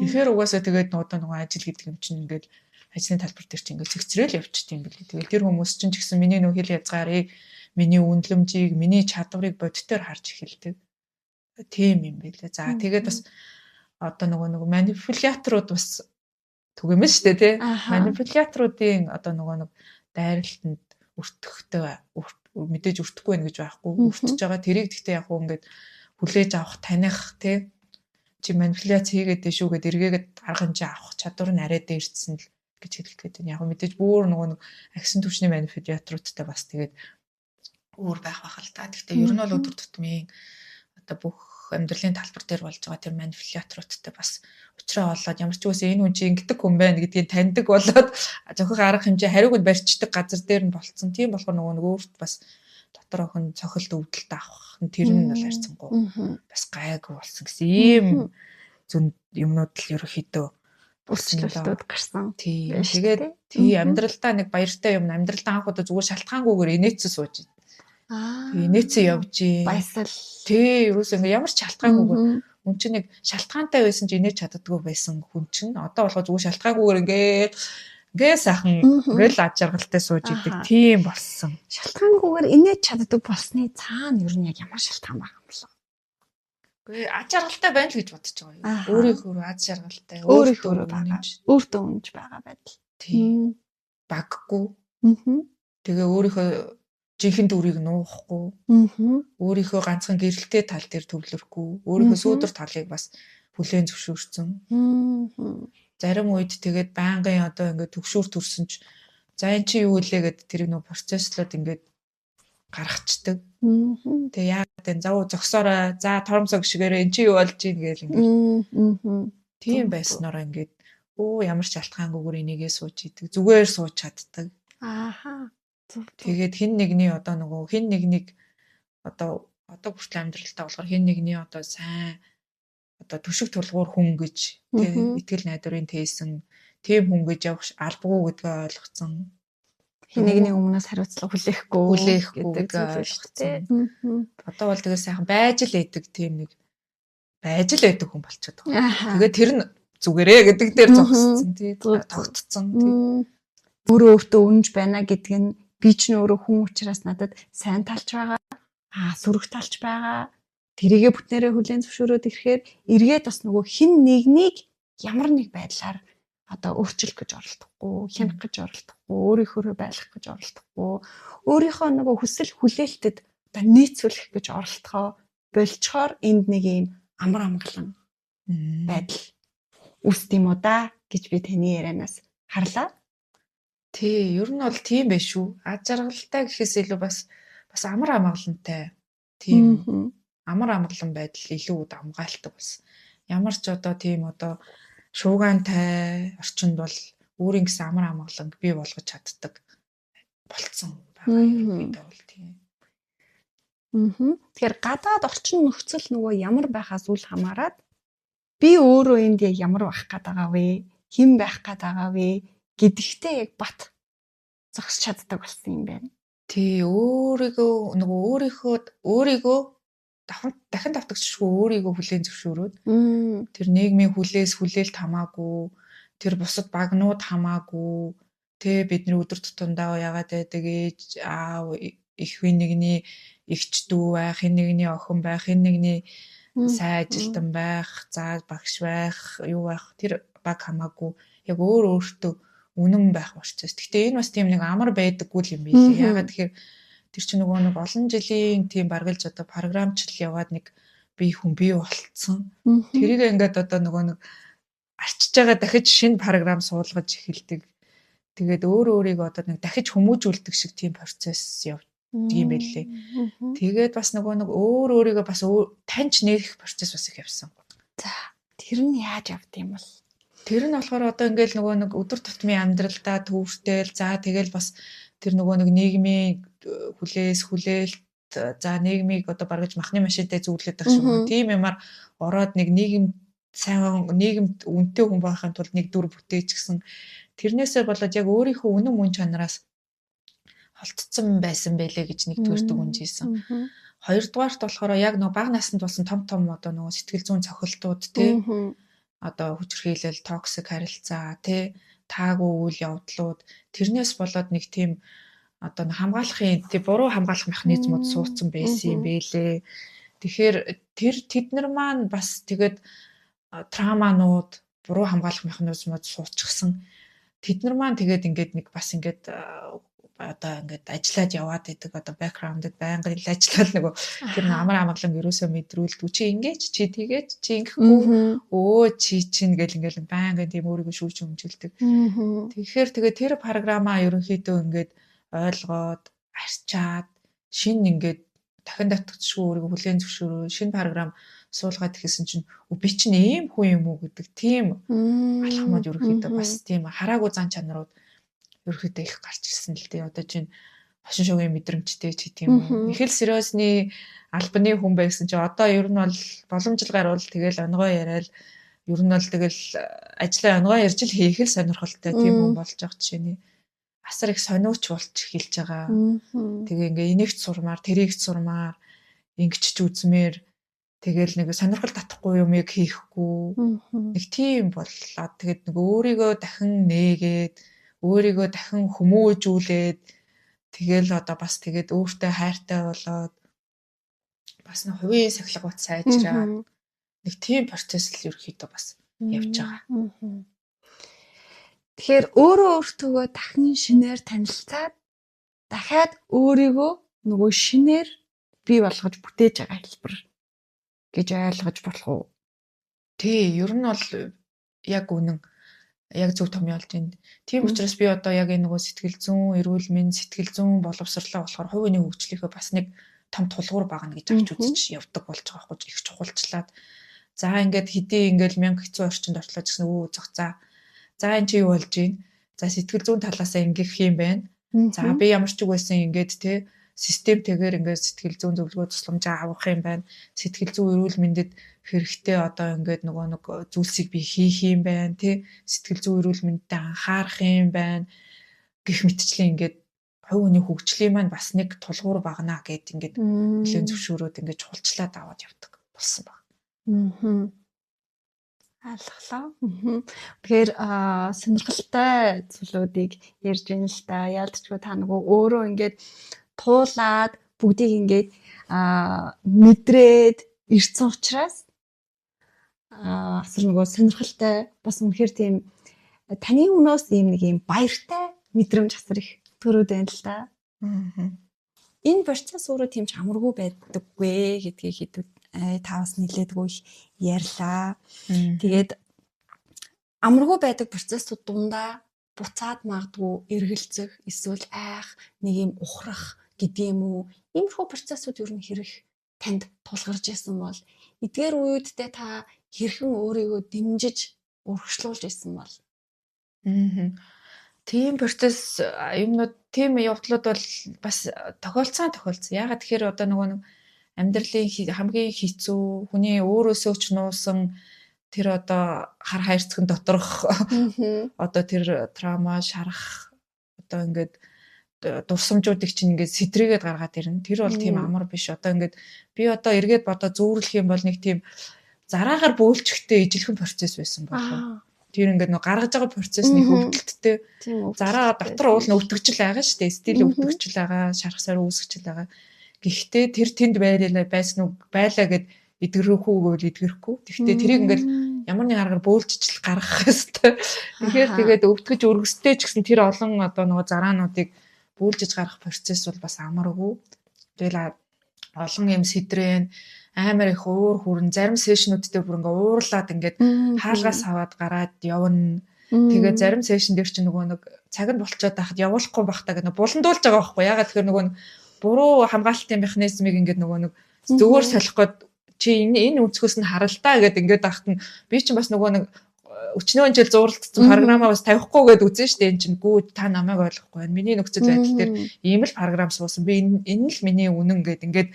Тэгэхээр угаасаа тэгээд одоо нөгөө ажил гэдэг юм чинь ингээд ажлын талбар дээр чинь ингээд цэгцрээл явчихдаг юм билий. Тэгээд тэр хүмүүс чинь ч гэсэн миний нөх хэл язгаарыг, миний үнэлэмжийг, миний чадварыг бодитоор харж эхэлдэг. Тийм юм билээ. За тэгээд бас одоо нөгөө манипуляторууд бас түгээмэл шүү дээ тий. Манипуляторуудын одоо нөгөө дайралтанд өртөхтэй мэдээж өртөхгүй байх гэж байхгүй. Өртөж байгаа тэрийг гэхдээ яг ингээд хүлээж авах, таних тий. Чи манипуляц хийгээд шүү гэд эргээгээд арга хэмжээ авах чадвар нь арай дээрсэн л гэж хэлэх гээд байна. Яг мэдээж бүр нөгөө агсын түвшний манипуляторуудтай бас тэгээд өөр байх бах л та. Гэхдээ ер нь бол өдөр тутмын одоо бүх амьдралын талбар дээр болж байгаа тэр манипуляторуудтай бас уучраа олоод ямар ч үгүйс энэ хүн чи ингэдэг хүн байна гэдгийг таньдаг болоод зөвхөн арга хэмжээ хариуг нь барьцдаг газар дээр нь болцсон. Тийм болохоор нөгөө өөрт бас дотор охин цохилт өвдөлт авах нь тэр нь бол харьцангуй бас гайгүй болсон гэсэн ийм зүн юмнууд л ерөөхдөө өөрчлөлтүүд гарсан. Тийм. Тэгээд тий амьдралдаа нэг баяртай юм амьдралдаа анх удаа зүгээр шалтгаангүйгээр инээцээ сууж ий. Инээцээ явж ий. Баясал. Тий, ерөөс ингээ ямар ч шалтгаангүйгээр хүн чинь нэг шалтгаантай байсан ч инээж чаддаггүй байсан хүн чинь одоо болохоо зүгээр шалтгаангүйгээр ингээ сайхан ингээл аж аргалтай сууж идэг. Тийм болсон. Шалтгаангүйгээр инээж чаддаг болсны цаана ер нь яг ямар шалтгаан байгаа юм бэ? Гэхдээ аж аргалтай байна л гэж бодож байгаа юм. Өөрийнхөө аж аргалтай, өөрийнхөө байгаа. Өөртөө үнж байгаа байдал. Тийм. Баггүй. Тэгээ өөрийнхөө жинхэнэ дүрийг нуухгүй. Өөрийнхөө ганцхан гэрэлтэй тал дээр төвлөрөхгүй. Өөрийнхөө сүүдэр талыг бас бүлээн зөвшөөрсөн. Зарим үед тэгээд байнгын одоо ингээд төгшүүр төрсөн ч за эн чи юу илээ гэд тэрийг нөө процесслоод ингээд гаргацдаг. Тэгээ яагаад вэ? Зав зогсоорой. За торомсог шигээрээ эн чи юу болж ийн гээл ингээд. Тийм байснараа ингээд ямар ч шалтгаангүйгээр энийгээ сууж идэг. Зүгээр сууж чаддаг. Тэгээд хин нэгний одоо нөгөө хин нэгнийг одоо хүртэл амьдралтаа болохоор хин нэгний одоо сайн одоо төшиг тулгуур хүн гэж тийм итгэл найдварын тээсэн тийм хүн гэж явах албагүй гэдгээ ойлгоцсон. Хин нэгний өмнөөс хариуцлага хүлээхгүй гэдгийг ойлгоцсон. Одоо бол тэгээ сайхан байж л идэг тийм нэг байж л идэг хүн болчиход байгаа. Тэгээд тэр нь зүгээрээ гэдэг дээр зогссон тийм тогтцсон тийм. Өөртөө үнж байна гэдг нь би ч нөөрэ хүн учраас надад сайн талч байгаа. Сүрэг талч байгаа. Тэрийгэ бүтнээрээ хүлээн зөвшөөрөөд ирэхээр эргээд бас нөгөө хин нэгнийг ямар нэг байдлаар одоо өөрчлөх гэж оролдохгүй, хянах гэж оролдохгүй, өөрийнхөө байлгах гэж оролдохгүй, өөрийнхөө нөгөө хүсэл хүлээлтэд одоо нийцүүлэх гэж оролдохоо болчоор энд нэг юм амар амгалан байдал үүсд юм уу да гэж би таны ярианаас харлаа. Тий, ер нь бол тийм байх шүү. Аж аргалтай гэхээс илүү бас амар амгалантай. Тийм. Амар амгалан байдал илүү дамгаалтай бас. Ямар ч одоо тийм одоо шуугаантай орчинд бол өөрийн гэсэн амар амгалан бий болгож чаддаг болцсон байгаа юм бид бол тийм. Тэгэхээр гадаад орчин нөхцөл нөгөө ямар байхаас үл хамааран би өөрөө энд яг ямар байх гээд байгаа вэ? Хэн байх гээд байгаа вэ? Гэдэгтээ яг бат зогсож чаддаг болсон юм байна. Тий, өөрийгөө дахин давтагчгүй өөрийгөө хүлээн зөвшөөрөөд тэр нийгмийн хүлээлт хамаагүй, тэр бусад багнууд хамаагүй, бидний өдөр тутамдаа яагаад байдаг ээж, аав, их нэгний эгч дүү байх, хэн нэгний охин байх, хэн нэгний сайн ажилтан байх, за багш байх, юу байх, тэр баг хамаагүй яг өөртөө үнэн байх процесс. Гэхдээ энэ бас тийм нэг амар байдаггүй юм билээ. Яагаад тэгэхээр тэр чинь нөгөө нэг олон жилийн тийм баргалж одоо програмчлал яваад нэг бие хүн бий болцсон. Тэрийг ингээд одоо нөгөө нэг арчиж байгаа дахиж шинэ програм суулгаж эхэлдэг. Тэгээд өөрийгөө одоо нэг дахиж хүмүүжүүлдэг шиг тийм процесс явдаг юм байлээ. Тэгээд бас нөгөө нэг өөрийгөө бас таньж нэрх процесс бас их явсан. За тэр нь яаж явд юм бол? Тэр нь болохоор одоо ингээл нөгөө нэг өдөр тутмын амьдралдаа төвөртэй л за тэгэл бас тэр нөгөө нэг нийгмийн хүлээлт за нийгмийг одоо баргаж махны машинтай зөвлөд байх шиг тийм юмар ороод нэг нийгэмд үнэтэй хүн байхын тулд нэг дүр бүтээж гисэн тэрнээсээ болоод яг өөрийнхөө үнэн мөн чанараас холтцсон байсан байлээ гэж нэгдүгээрт үнжийсэн. Хоёрдугаарт болохоор яг нөгөө бага наснд болсон том одоо нөгөө сэтгэл зүйн цохилтууд тийм одоо хүчирхийлэл, токсик харилцаа, таагүй үйл явдлууд тэрнээс болоод нэг тийм одоо хамгаалахын буруу хамгаалах механизмууд суудсан байсан юм бэлээ. Тэгэхээр тэд нар маань бас тэгээд травманууд, буруу хамгаалах механизмууд суудчихсан. Тэд нар маань тэгээд ингээд нэг бас ингээд одоо ингээд ажиллаад яваад идэг одоо бэкграундд байнга л ажиллаад нөгөө тэр амар амгалан ерөөсөө мэдрүүлдэг чи ингэж чи тэгэж чи ингэхгүй чи чинь гэл ингээл байнга тийм өөрийгөө шүүж өмжилдэг. Тэгэхээр тэгээд тэр програмаа ерөнхийдөө ингээд ойлгоод арчаад шин ингээд дахин давтагчгүй өөрийгөө хүлээн зөвшөөрөө шин програм суулгаад ихэсэн чинь би чинь ийм хүн юм уу гэдэг тийм алхмууд ерөнхийдөө бас тийм хараагүй зан чанарууд ерөөхдөө их гарч ирсэн л дээ. Одоо чинь хошин шогийн мэдрэмжтэй чи тийм үү. Их л сериосны албаны хүн байсан чи одоо ер нь бол боломжтой гарвал тэгэл онгой яриад ер нь бол тэгэл ажлаа онгой ярьж л хийх л сонирхолтой тийм хүн болж байгаа жишээний асар их сониуч болж эхэлж байгаа. Тэгээ ингээ энийгч сурмаар тэрийгч сурмаар ингэч үзмээр тэгэл нэг сонирхол татахгүй юмыг хийхгүй нэг тийм боллоо. Тэгээд нэг өөрийгөө дахин нээгээд өөрийгөө дахин хүмүүжүүлээд тэгэл одоо бас тэгээд өөртөө хайртай болоод бас нэг хувийн сахилгууд сайжраад нэг тийм процесс л ерөөхдөө бас явж байгаа. Тэгэхээр өөрөө өөртөө дахин шинээр танилцаад дахиад өөрийгөө нөгөө шинээр бий болгож бүтээж байгаа хэлбэр гэж ойлгож болох уу? Тий, ер нь бол яг үнэн яг зөв томьёолж байна. Тийм учраас би одоо яг энэ нөгөө сэтгэл зүйн, эрүүл мэнд, сэтгэл зүйн боловсрлоо болохоор хувийн хөгжлийнхөө бас нэг том тулгуур багна гэж авч үзэж явдаг болж байгаа байхгүй их чухалчлаад. За ингээд хэдий ингээд 1000 хэцүү орчинд ортлоо гэсэн за энэ чи юу болж байна? За сэтгэл зүйн талаасаа ингэх юм байна. За би ямар ч үг байсан ингээд системтэйгээр ингээд сэтгэл зүйн зөвлөгөө тусламжаа авах юм байна. Сэтгэл зүйн эрүүл мэндэд хэрэгтэй одоо ингээд нөгөө нэг зүйлсийг би хийх юм байна. Сэтгэл зүйн эрүүл мэндэд анхаарах юм байна. Гэх мэтчлэн ингээд хувь хүний хөгжлийн маань бас нэг тулгуур багнаа гэд ингээд нэлээд зөвшөөрөөд ингээд чухалчлаад аваад явдаг болсон байна. Алглаа. Тэгэхээр сонирхолтой зүйлүүдийг ярьж байна л да. Яалтчгүй та нөгөө өөрөө ингээд туулаад бүгдийг ингээд мэдрээд ирсэн учраас асар нөгөө сонирхолтой бас үнэхээр тийм таны өмнөөс нэг юм баяртай мэдрэмж асар их төрөөд байна л да. Энэ процесс өөрөө тийм ч амаргүй байдаггүй гэдгийг хэдүүд та бас нэлээдгүй ярьлаа. Тэгээд амаргүй байдаг процессууд дундаа буцаад магадгүй эргэлзэх, эсвэл айх, нэг юм ухрах гэдэг юм уу? Иймэрхүү процессууд ер нь хэрэг танд тулгарч исэн бол эдгээр үедээ та хэрхэн өөрийгөө дэмжиж урагшлуулж исэн бол? Тийм процесс юмнууд тийм явдлууд бол бас тохиолдсон. Ягаад тэгэхээр одоо нөгөө нэг амьдралын хамгийн хэцүү хүний өөрөөсөө ч нуусан тэр одоо хар хайрцагт доторх одоо тэр траума шарах одоо ингээд дурсамжуудыг чинь ингээд сэтрийгээд гаргаад ирнэ. Тэр бол тийм амар биш. Одоо ингээд би одоо эргээд бодоо зүүрлэх юм бол нэг тийм зараагаар бөөлчихтэй ижилхэн процесс байсан болов. Тэр ингээд нөө гаргаж байгаа процесс нь хөвдөлттэй. Зараа дотор уул нь өвтгчл байгаа шүү дээ. Стил өвтгчл байгаа, шарах сар үүсгчл байгаа. Гэхдээ тэр тэнд байсан уу байлаа гэд эдгэрхүү гэвэл эдгэрхгүй. Гэхдээ тэрийг ингээд ямар нэг аргаар бөөлжчл гаргах хэвээр. Тэгэхээр тэгээд өвтгөж өргөстэй ч гэсэн тэр олон одоо нөгөө зараануудыг бөөлжиж гарах процесс бол бас амаргүй. Тэгэл олон юм сэдрэн амар их уур хүрэн зарим сешнүүдтэй бүр ингээ уурлаад ингээд хаалгаас аваад гараад явна. Тэгээ зарим сешн дээр чинь нөгөө нэг цаг нь болцоод байхад явуулахгүй байхдаа гэнэ буландуулж байгаа байхгүй ягаад тэгэхээр нөгөө буруу хамгаалтын механизмыг ингээд нөгөө нэг зөвөр солих гээд чи энэ өнцгөөс нь харалтаа гэдэг ингээд байхад нь би чинь бас нөгөө нэг өчнөө жил зурлагдсан програмаа бас тавихгүй гээд үзэн штэ эн чинь гүү та намайг ойлгохгүй байна. Миний нөхцөл байдал дээр ийм л програм суусан. Би энэ л миний үнэн гээд ингээд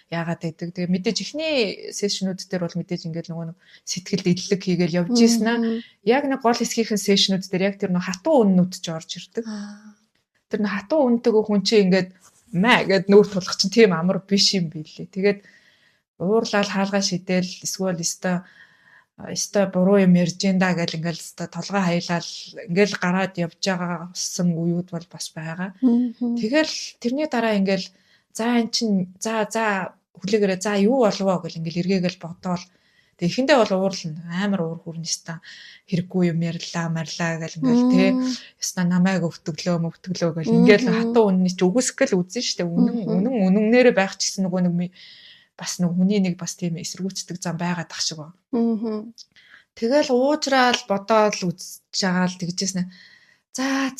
яагаад гэдэг. Тэгээ мэдээж ихний сешнүүд дээр бол мэдээж ингээд нөгөө сэтгэлд идэлэг хийгээл явж ийсэн аа. Яг нэг гол хэсгийнхэн сешнүүд дээр яг тэр нөгөө хатуу үннүүд ч орж ирдэг. Тэр нөгөө хатуу үнтэйг хүн чинь ингээд маа гэд нүүр тулах чинь тийм амар биш юм билээ. Тэгээд уурлал хаалгаа шидэл эсвэл өстой буруу юм ярьж энэ гэл ингээл өстой толгой хайлал ингээл гараад явж байгаасан үеуд бол бас байгаа. Тэгэл тэрний дараа ингээл за эн чин за хүлээгээрээ за юу болов гэл ингээл эргээгээл бодоол. Тэг эхэндээ бол уурлна амар уур хүрнэстэ хэрэггүй юм ярьлаа марлаа гэл ингээл те өстой намайг өвтгөлөө гэл ингээл хатуу үнний ч үгүйсгэл үзэн штэ үнэн байх ч гэсэн нөгөө нэг бас нэг хүний нэг бас тийм эсэргүүцдэг зам байгаад тах шиг байна. Тэгэл уужраал бодоол үзэж байгаа л тэгжсэн. За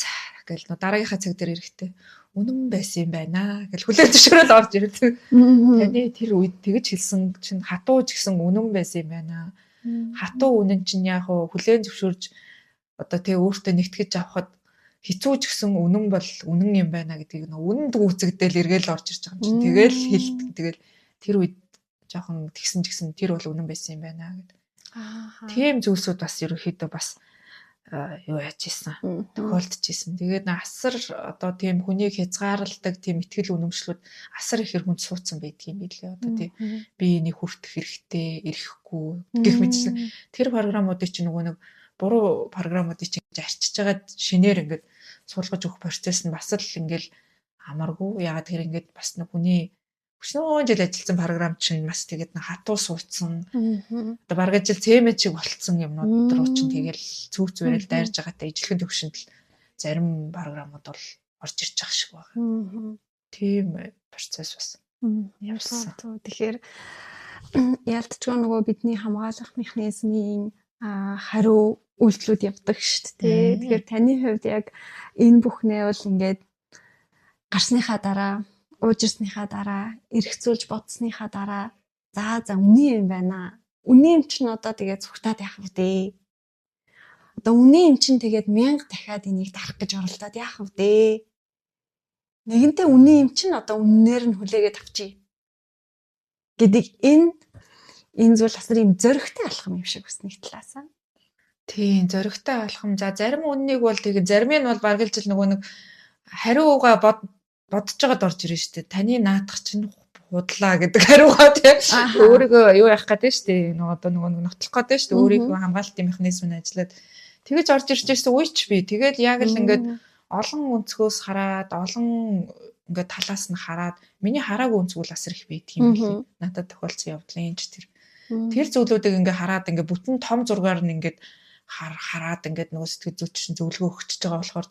гэл нөө дараагийнхаа цаг дээр эрэхтэй үнэн байсан юм байна гэл хүлээж зөвшөөрөл орж ирдэг. Таны тэр үед тэгж хэлсэн чинь хатуу ч гэсэн үнэн байсан юм байна. Хатуу үнэн чинь яг хүлээж зөвшөөрж одоо тэг өөртөө нэгтгэж авахд хэцүү ч гэсэн үнэн бол үнэн юм байна гэдгийг нөө үнэнд гүйцэгдээл эргээл орж ирж байгаа юм чинь. Тэгэл хэлдэг. Тэгэл тэр үед жоохон тэгсэн ч гэсэн тэр бол үнэн байсан юм байна гэдэг. Тийм зүйлсүүд бас ерөөхдөө бас юу яаж ийсэн тохиолдож ийсэн. Тэгээд асар одоо тийм хүнийг хязгаарладаг тийм ихтгэл үнэмшлүүд асар их хүнд суудсан байдаг юм билээ. Одоо тийм би энийг хүртэх хэрэгтэй, ирэхгүй гэх мэтсэн. Тэр програмуудыг чинь нөгөө нэг буруу програмуудыг чинь арчиж байгаа шинээр ингээд суулгаж өгөх процесс нь бас л ингээд амаргүй. Ягаад тэр ингээд бас нэг хүний өчнөө жил ажилласан програм чинь бас тэгээд хатуу суудсан. Одоо бараг жил цемент шиг болцсон юмнууд руу чинь тэгэл цүүц зүйрэл дайрж байгаатай ижилхэн төвшөнд л зарим програмууд бол орж ирж байгаа шиг байна. Тийм процесс бас явсан. Тэгэхээр яалтчгүй нөгөө бидний хамгаалах механизмын хариу үйлдэлүүд явдаг шүү дээ. Тэгэхээр таны хувьд яг энэ бүхнээ бол ингээд гарсныхаа дараа уужирсныхаа дараа, эргэцүүлж бодсныхаа дараа за үний юм байна. Үний юм чинь одоо тэгээд зүгтаад яах вэ? Одоо үний юм чинь тэгээд 1000 дахиад энийг дарах гэж оролдоод яах вэ? Нэгэнтээ үний юм чинь одоо үннээр нь хүлээгээд авчий гэдэг энэ зүйл асар юм зөрөгтэй алхам юм шиг бас нэг талаасаа. Тийм зөрөгтэй алхам. За зарим үннийг бол тэгээд зарим нь бол баргалж л нөгөө нэг хариугаа бодож байгаад орж ирж штэ. Таны наадах чинь худлаа гэдэг хариугаа тийм өөрийгөө юу яах гэдэг штэ. Одоо нөгөө нотлох гэдэг штэ. Өөрийнхөө хамгаалтын механизм нь ажиллаад тэгэж орж ирж байсан үеч би. Тэгээд яг л ингээд олон өнцгөөс хараад олон ингээд талаас нь хараад миний хараагүй өнцгөл асар их байт юм лээ. Надад тохиолдсон явдлын ч тэр зүйлүүдийг ингээд хараад ингээд бүтэн том зургаар нь ингээд хараад ингээд нөгөө сэтгэл зүйчин зөвлөгөө өгч байгаа болохоор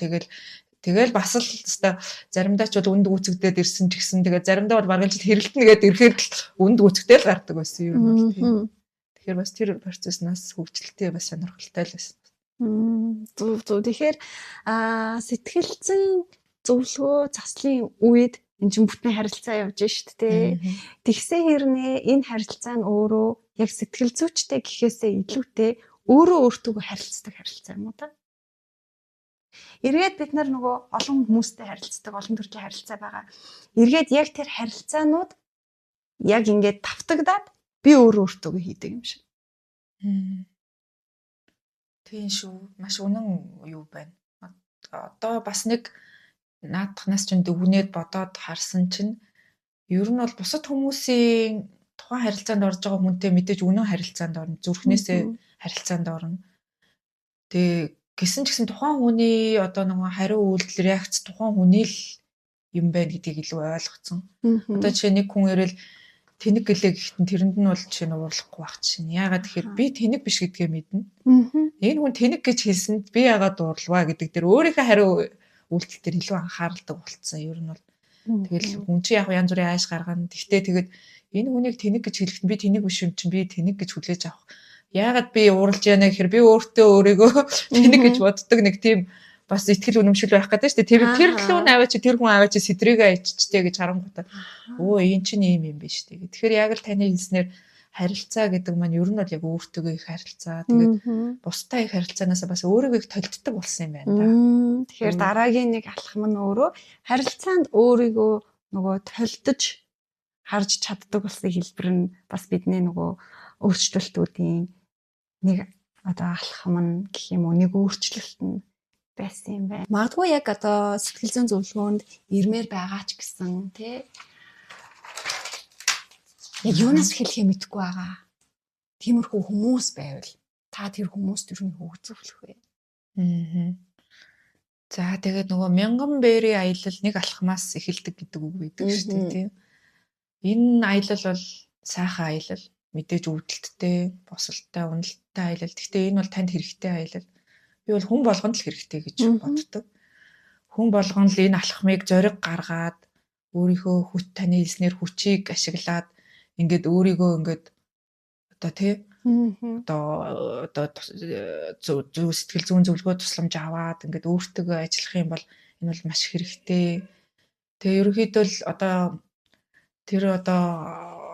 тэгэл бас л өстой заримдаа ч бол үнд гүцэгдээд ирсэн ч гэсэн тэгээ заримдаа бол баргалж хэрэлтэнэ гээд ирэхэд л үнд гүцэгдээл гардаг байсан юм бол тийм. Тэгэхээр бас тэр процесснаас хөгжилтэй бас сонирхолтой л байсан. Зөв. Тэгэхээр сэтгэл зүйн зөвлөгөө заслын үед энэ чинь бүтэн харилцаа явж штт те. Тэгсэн хэрнээ энэ харилцаа нь өөрөө яг сэтгэл зүйчтэй гэхээсээ илүүтэй өөрөө өөртөө харилцдаг харилцаа юм уу та? Эргээд бид нар нөгөө олон хүмүүстэй харилцдаг, олон төрлийн харилцаа байгаа. Эргээд яг тэр харилцаанууд яг ингээд тавтагдаад би өөртөө хийдэг юм шиг. Тийм шүү. Маш үнэн юу байна. Одоо бас нэг наадахнаас ч дүгнээд бодоод харсан чинь ер нь бол бусад хүмүүсийн тухайн харилцаанд орж байгаа хүнтэй мэдээж үнэн харилцаанд орно. Зүрхнээсээ харилцаанд орно. Тэгээ гисэн ч гэсэн тухайн хүний одоо нэг хариу үйлдэл реакц тухайн хүний л юм байна гэдгийг илүү ойлгоцсон. Одоо жишээ нэг хүн ирэл тэнэг гэлээ гэхтэн тэрэнд нь бол жишээ нь уурлахгүй байх чинь. Яагаад тэгэхээр би тэнэг биш гэдгээ мэднэ. Энэ хүн тэнэг гэж хэлсэнд би яагаад уурлаваа гэдэг дээр өөрийнхөө хариу үйлдэл дээр илүү анхааралтай болцсон. Ер нь бол тэгэл хүн чинь яг янз бүрийн айш гаргана. Тэгтээ тэгээд энэ хүнийг тэнэг гэж хэлэхэд би тэнэг биш юм чинь би тэнэг гэж хүлээж авах. Яагаад би уурлж яана гэхээр би өөртөө өөрийгөө тэнэг гэж боддог нэг тийм бас ихтгэл үнэмшил байх гэдэг шүү дээ. Тэр төлөв аваач тэр хүн аваач сэтрээгээ иччтэй гэж харангуйтаа. Өө энэ чинь ийм юм биш үү. Тэгэхээр яг л таны хэлснээр харилцаа гэдэг маань ер нь бол яг өөртөө их харилцаа. Тэгээд бусдаа их харилцаанаас бас өөрийгөө их толддог болсон юм байна да. Тэгэхээр дараагийн нэг алхам нь өөрөө харилцаанд өөрийгөө нөгөө толдож харж чаддаг болсон хэлбэр нь бас бидний нөгөө өөрчлөлтүүдийн нэг одоо алхам нь гэх юм уу нэг өөрчлөлт нь байсан юм байна. Магадгүй яг одоо сэтгэл зүйн зөвлөгөөнд ирмээр байгаа ч гэсэн тий яг юунаас хэлхээ мэдэхгүй байгаа. Тиймэрхүү хүмүүс байвал та тэр хүмүүст юу хөгжүүлэх вэ? За тэгээд нөгөө мянган бэрийн аялал нэг алхмаас эхэлдэг гэдэг үг байдаг шүү дээ тийм. Энэ аялал бол сайхан аялал, мэдээж өвдөлттэй, босолттой, уналттай аялал. Гэхдээ энэ бол танд хэрэгтэй аялал. Би бол хүн болгонд л хэрэгтэй гэж боддог. Хүн болгон л энэ алхмыг зориг гаргаад өөрийнхөө хүч таны хэлснээр хүчийг ашиглаад ингээд өөрийгөө ингээд одоо тий одоо зөв сэтгэл зүйн зөвлөгөө тусламж аваад ингээд өөртөө ажиллах юм бол энэ бол маш хэрэгтэй. Тэгээ ерөнхийдөө л одоо тэр одоо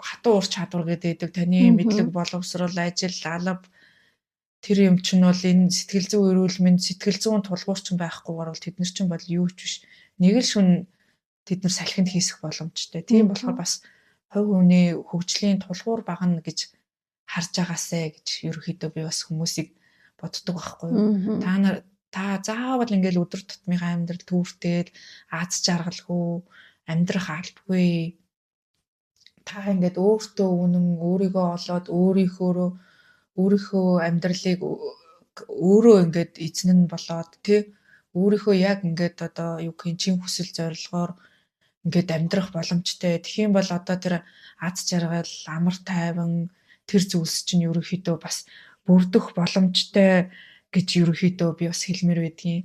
хатуу ур чадвар гэдэг таны мэдлэг боловсрол ажил алба тэр юм чинь бол энэ сэтгэл зүйн эрүүл мэнд сэтгэл зүйн тулгуурч байхгүйгээр бол тэд нар чинь бол юу ч биш. Нэг л шүн тэд нар салхинд хийсэх боломжтой. Тийм болохоор бас хувь хүний хөгжлийн тулгуур багна гэж харж байгаасэ гэж ерөөхдөө би бас хүмүүсийг боддог байхгүй юу. Та заавал ингээл өдөр тутмынхаа амьдрал түүртэл аз жаргалгүй амьдрах албагүй. Та ингээд өөртөө үнэн өөрийгөө олоод өөрийнхөө амьдралыг өөрөө ингээд эзэн нь болоод тий өөрийнхөө яг ингээд одоо юу гэх юм чин хүсэл зорилгоор ингээд амьдрах боломжтой. Тэгхийн бол одоо тэр аз жаргал, амар тайван тэр зүйлс чинь ерөөхдөө бас бүрдэх боломжтой гэж ерөөхдөө би бас хэлмээр байдгийн.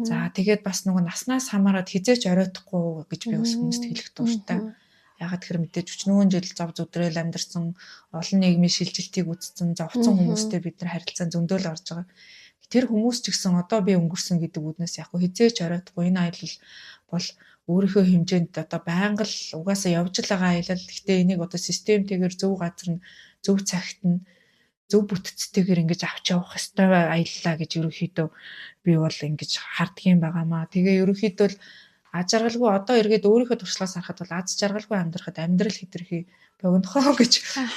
За тэгээд бас нөгөө наснаас хамаарат хизээч оройтхгүй гэж би бас хүмүүст хэлэх дуртай. Ягаад тэгэхээр мэдээж 40 жил зов зүдрээл амьдарсан олон нийгмийн шилжилтийг үзсэн зовцсон хүмүүстэй бид нар харилцаан зөндөөл орж байгаа. Тэр хүмүүс ч гэсэн одоо би өнгөрсөн гэдэг үднээс яг хизээч оройтгүй энэ аялал бол өөрийнхөө хэмжээнд одоо байнга л угаасаа явж л байгаа аялал. Гэхдээ энийг одоо системтэйгээр зөв газар нь зөв цагт нь зөв бүтцтэйгээр ингэж авч явах ёстой аяллаа гэж ерөөхдөө би бол ингэж хардгийн байгаамаа. Тэгээ ерөөхдөө л аз жаргалгүй одоо эргээд өөрийнхөө туршлагаас харахад бол аз жаргалгүй амьдрахад амьдрал хэтэрхий богинохоо гэж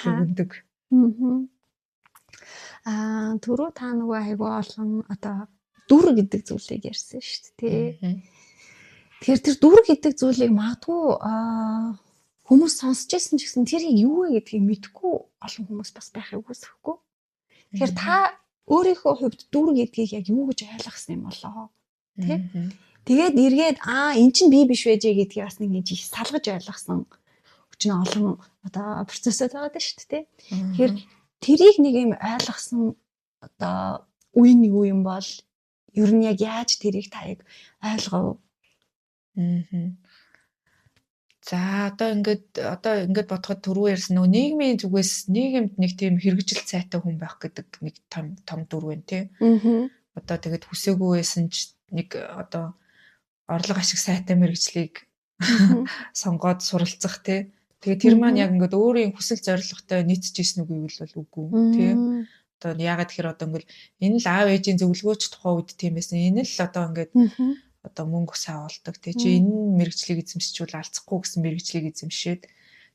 өгдөг. Түрүү та нөгөө айгүй олон одоо дүр гэдэг зүйлийг ярьсан шүү дээ. Тэгэхээр тэр дүр гэдэг зүйлийг магадгүй хүмүүс сонсч байсан ч гэсэн тэрийг юу вэ гэдгийг мэдэхгүй олон хүмүүс бас байхыг хүсэхгүй. Тэгэхээр та өөрийнхөө хувьд дүр гэдгийг яг юу гэж ойлгосон юм болоо? Тэ? Тэгээд эргээд эн чинь би биш байжээ гэдгийг бас нэг их салгаж ойлгосон. Өчнө олон одоо процессыг байгаа шүү дээ. Тэгэхээр тэрийг нэг юм ойлгосон одоо үе нь юу юм бол ер нь яг яаж тэрийг таяг ойлгов? За одоо ингээд бодоход түрүү ярьсан нөгөө нийгмийн зүгээс нийгэмд нэг тийм хэрэгжилт сайтай хүн байх гэдэг нэг том дүр байна тий. Одоо тэгээд хүсээгүй байсан ч нэг одоо орлого ашиг сайтай мэргэжлийг сонгоод суралцах тий. Тэгээд тэр маань яг ингээд өөрийн хүсэл зорилготой нийцж ийсэн үг бол үгүй тий. Одоо яагаад тэгэхээр одоо ингээд энэ л аав ээжийн зөвлөгөөч тухай үед тийм байсан. Энэ л одоо ингээд одоо мөнгө сайн олдог тий. Чи энэ мэргэжлийг эзэмшчихвэл алцахгүй гэсэн мэргэжлийг эзэмшээд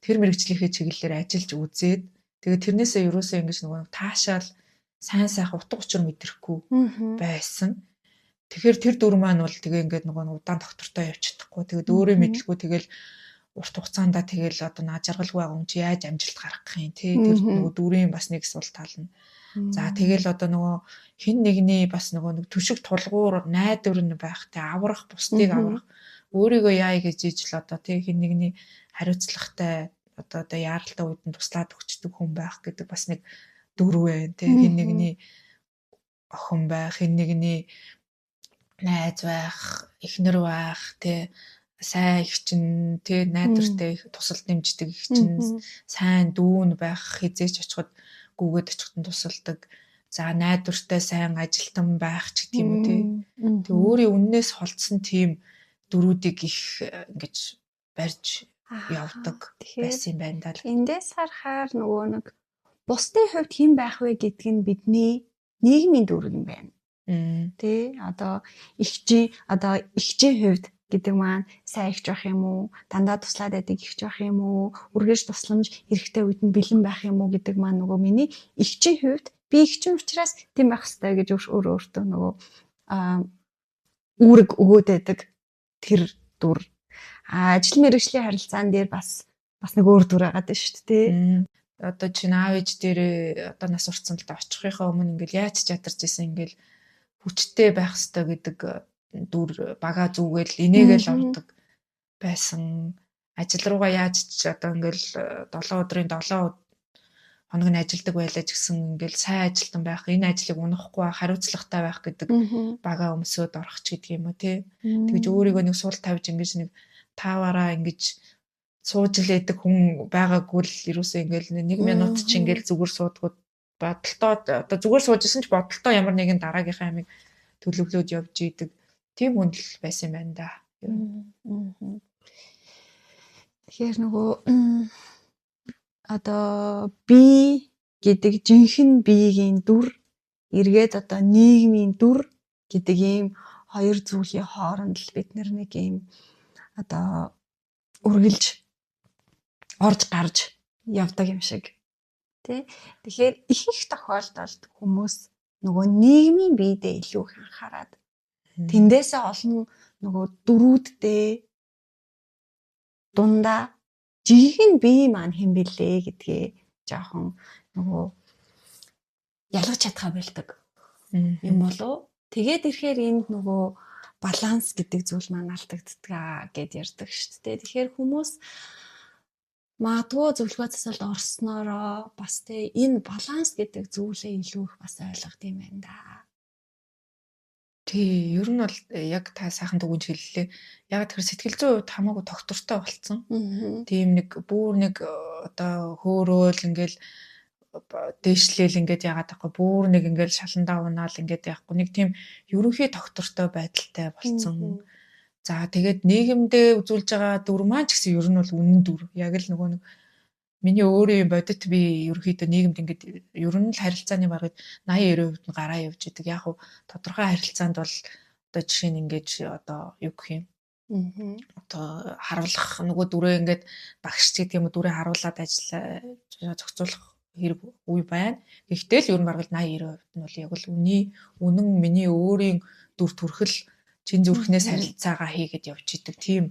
тэр мэрэгжлийнхээ чиглэлээр ажиллаж үзээд тэгээд тэрнээсээ ерөөсөө ингэж нөгөө таашаал сайн сайхан утга учир мэдрэхгүй байсан. Тэгэхээр тэр дүр маань бол тэгээ ингээд нөгөө удаан доктортой явж чадахгүй. Тэгээд өөрөө мэдлгүй тэгэл урт хугацаанд тэгэл одоо наа жаргалгүй байгаа юм чи яаж амжилт гаргах юм те. Тэр нөгөө дүрийн бас нэг сул тал нь. За тэгэл одоо нөгөө хин нэгний бас нөгөө нэг түшиг тулгуур найдвар нь байх те аврах бусдыг аврах өөрийгөө яая гэж ижил одоо те хин нэгний хариуцлагатай одоо яаралтай үед нь туслаад өгчдөг хүн байх гэдэг бас нэг дүр вэ те хин нэгний охин байх хин нэгний найз байх эхнэр байх те сайн их чин те найдвартай тусал дэмждэг их чин сайн дүүн байх хизээч очиход гүгээд очиход тусалдаг за найдвартай сайн ажилтан байх ч гэдэг юм уу те тэг өөрийн үннээс холдсон тийм дөрүүдийг их ингэж барьж явдаг байсан юм байна даа. Эндээс харахаар нөгөө нэг бусдын хувьд хэн байх вэ гэдг нь бидний нийгмийн дүрэг юм байна. Тэ одоо ихчийн хувьд гэдэг маань сайн ихч байх юм уу, дандаа туслаад байдаг ихч байх юм уу, үргэлж тусламж хэрэгтэй үед нь бэлэн байх юм уу гэдэг маань нөгөө миний ихчийн хувьд би ихчин учраас тийм байх хэрэгтэй гэж өөртөө нөгөө үүрэг өгөөд байдаг тэр дүр. Ажил мэргэжлийн харилцаан дээр бас нэг өөр дүр байгаа даа шүү дээ. Одоо чи аав ээж дээр одоо нас урцсан л да очихынхаа өмнө ингээл яаж чадарч исэн ингээл хүчтэй байх хэрэгтэй гэдэг дүр бага зүгээл инээгээл ордог байсан. Ажил руугаа яаж ч одоо ингээл 7 өдрийн 7 хоног нь ажилдаг байлаа ч гэсэн ингээл сайн ажилтан байх, энэ ажлыг унахгүй хариуцлагатай байх гэдэг бага өмсөд орох ч гэдэг юм уу те. Тэгж өөрийгөө нэг сул тавьж ингэж нэг тааваараа ингэж сууж лээдэг хүн байгаагүй л ерөөсөө ингээл 1 минут ч ингээл зүгээр суудгууд бодолтоо одоо зүгээр суужсэн ч бодолтоо ямар нэгэн дараагийнхаа амиг төлөвлөөд явж идэг тийм хүн л байсан юм байна да. Тэгэхээр нөгөө одоо би гэдэг жинхэнэ биеийн дүр эргээд одоо нийгмийн дүр гэдэг ийм хоёр зүйлийн хооронд л бид нэг ийм одоо үргэлж орж гарч явдаг юм шиг тий. Тэгэхээр их тохиолдолд хүмүүс нөгөө нийгмийн биедээ илүү их анхаарад тэндээсээ олон нөгөө дөрүүддээ дундаа жинхэнэ бие маань хэн бэлээ гэдгээ жоохон нөгөө ялгаж чадхаа болдог юм болов. Тэгээд ирэхээр энд нөгөө баланс гэдэг зүйл маань алдагддаг гэд ярьдаг шүү дээ. Тэгэхээр хүмүүс магадгүй зөвлөгөө засалд орсноороо бас тэ энэ баланс гэдэг зүйлээ илүү их бас ойлгох юм байна да. Тий, ер нь бол яг та сайхан дүгнж хэллээ. Яг тэр сэтгэл зүйн хувьд хамаагүй доктортой болцсон. Тийм нэг бүр нэг одоо хөөрөөл ингээл дээшлээл ингээд яагаад байхгүй бүр нэг ингээл шаландаа унаал ингээд яахгүй нэг тийм ерөнхий доктортой байдалтай болцсон. За тэгээд нийгэмдээ үзүүлж байгаа дүр маань ч гэсэн ер нь бол үнэн дүр. Яг л нөгөө нэг миний өөрийн бодит би ерөнхийдөө нийгэмд ингээд ер нь л харилцааны баргад 80-90% нь гараа явж идэг. Яг хуу тодорхой харилцаанд бол одоо жишээ нь ингээд одоо юу гэх юм. Одоо харуулах нөгөө дүрээ ингээд багш гэдэг юм дүрээ харуулад ажиллаа зохицуулах хэрэг үе байна. Гэхдээ л ер нь баргал 80-90% нь бол яг л үнэн миний өөрийн дүр төрхөл чин зүрхнээс харилцаагаа хийгээд явж идэг. Тийм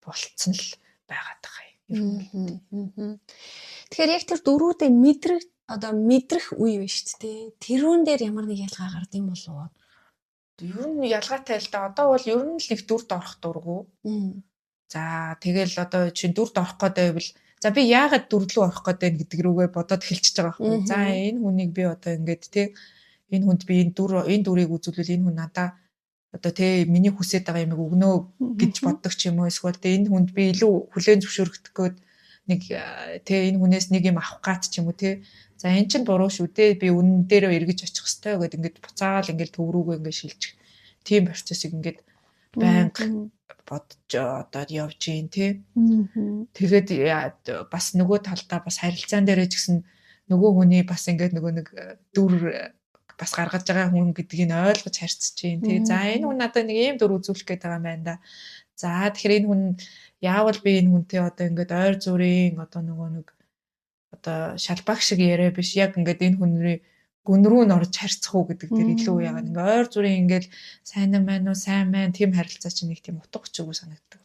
болцсон л байгаад байгаа юм. Тэгэхээр яг тэр дөрүүдээ мэдрэх үе биш үү? Тэрүүн дээр ямар нэг ялгаа гард юм болов уу? Ер нь ялгаатай л да. Одоо бол ер нь л нэг дүрд орох дурггүй. За тэгэл одоо чи дүрд орох гэдэг байвал за би яагаад дүрд рүү орох гэдэг гэдэг рүүгээ бодоод хэлчихэж байгаа байхгүй. За энэ хүнийг би одоо ингээд те энэ хүнд би энэ дүрийг үзүүлвэл энэ хүн надаа одоо те миний хүсэж байгаа юмыг өгнө гэж боддог ч юм уу эсвэл те энэ хүнд би илүү хүлээн зөвшөөрөх гээд нэг те энэ хүнээс нэг юм авах гад ч юм уу те за эн чинь буруу шүү дээ би үнэн дээрөө эргэж очих хэвээр гэдэг ингээд буцаал ингээд төв рүүгээ ингээд шилжих тийм процессыг ингээд байнга бодож одоо явж гин те тэгээд бас нөгөө талдаа бас харилцаан дээрээ ч гэсэн нөгөө хүний бас ингээд нөгөө нэг дүр бас гаргаж байгаа хүн гэдгийг ойлгож харьцаж гин тий. За энэ хүн надад нэг ийм дүр үзүүлэх гээд байгаа юм байна да. За тэгэхээр энэ хүн яавал би энэ хүнтэй одоо ингээд ойр зүрийн одоо нөгөө нэг одоо шалбаг шиг яриа биш яг ингээд энэ хүний гүн рүү н орж харьцах уу гэдэг дээр илүү яагаад ингээд ойр зүрийн ингээд сайн маань уу сайн маань тийм харилцаа чинь нэг тийм утга учиргүй санагддаг.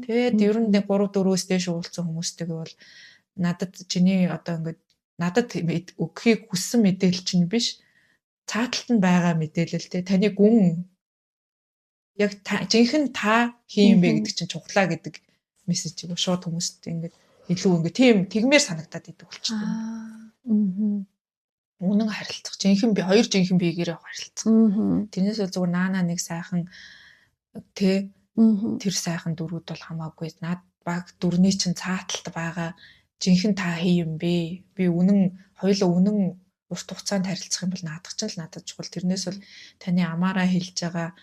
Тэгээд ер нь 3 4-өөс дээш уулзсан хүмүүстэйгээ бол надад чиний одоо ингээд надад өгөхийг хүссэн мэдээлэл чинь биш цааталт нь байгаа мэдээлэл те таны гүн яг жинхэнэ та хийм бэ гэдэг чинь чухлаа гэдэг мессежийг шууд хүмүүст ингээд илүү ингээд тийм тэгмээр санагдаад идэг болчихсон. Үнэн харилцах жинхэнэ би хоёр жинхэнэ биегээрээ харилцах. Тэрнээс бол зүгээр наана нэг сайхан тэ тэр сайхан дөрүүд бол хамаагүй над баг дөрний чинь цааталт байгаа жинхэнэ та хийм бэ? Би үнэн хоёулаа үнэн урт хугацаанд харилцах юм бол наадах чинь л надад чухал. Тэрнээс бол таны амаараа хэлж байгаа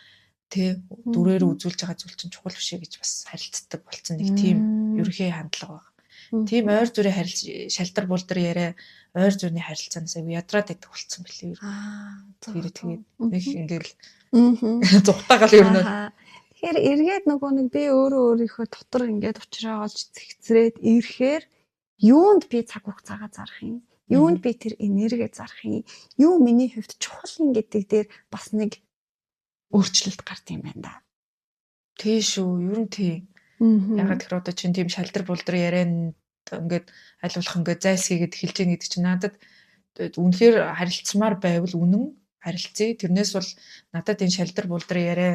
тэ дүрээр үзүүлж байгаа зүйл чинь чухал биш гэж бас харилцдаг болсон нэг тийм ерөнхий хандлага байна. Тийм ойр зүрийн шалтар булдар яриа ойр зүрийн харилцаанаас ядраад идэх болсон билээ. Тэгээд нэг ингээл зүхтаагаал ер нь. Тэгэхээр эргээд нөгөө нэг би өөрийнхөө дотор ингээд учраа олж зэгцрээд ирэхээр юунд би цаг хугацаагаа зарах юм? Юунд би тэр энерги зарах юм? Юу миний хувьд чухал юм гэдэг дээр бас нэг өөрчлөлт гард юм байна да. Тий шүү, ер нь тий. Ягаад гэхээр одоо чинь тийм шалдар булдар ярианд ингээд аль болох ингээд зайлсхийгээд хэлж яах гэдэг чинь надад үнэхээр харилцмаар байвал үнэн харилцъя. Тэрнээс бол надад энэ шалдар булдар яриа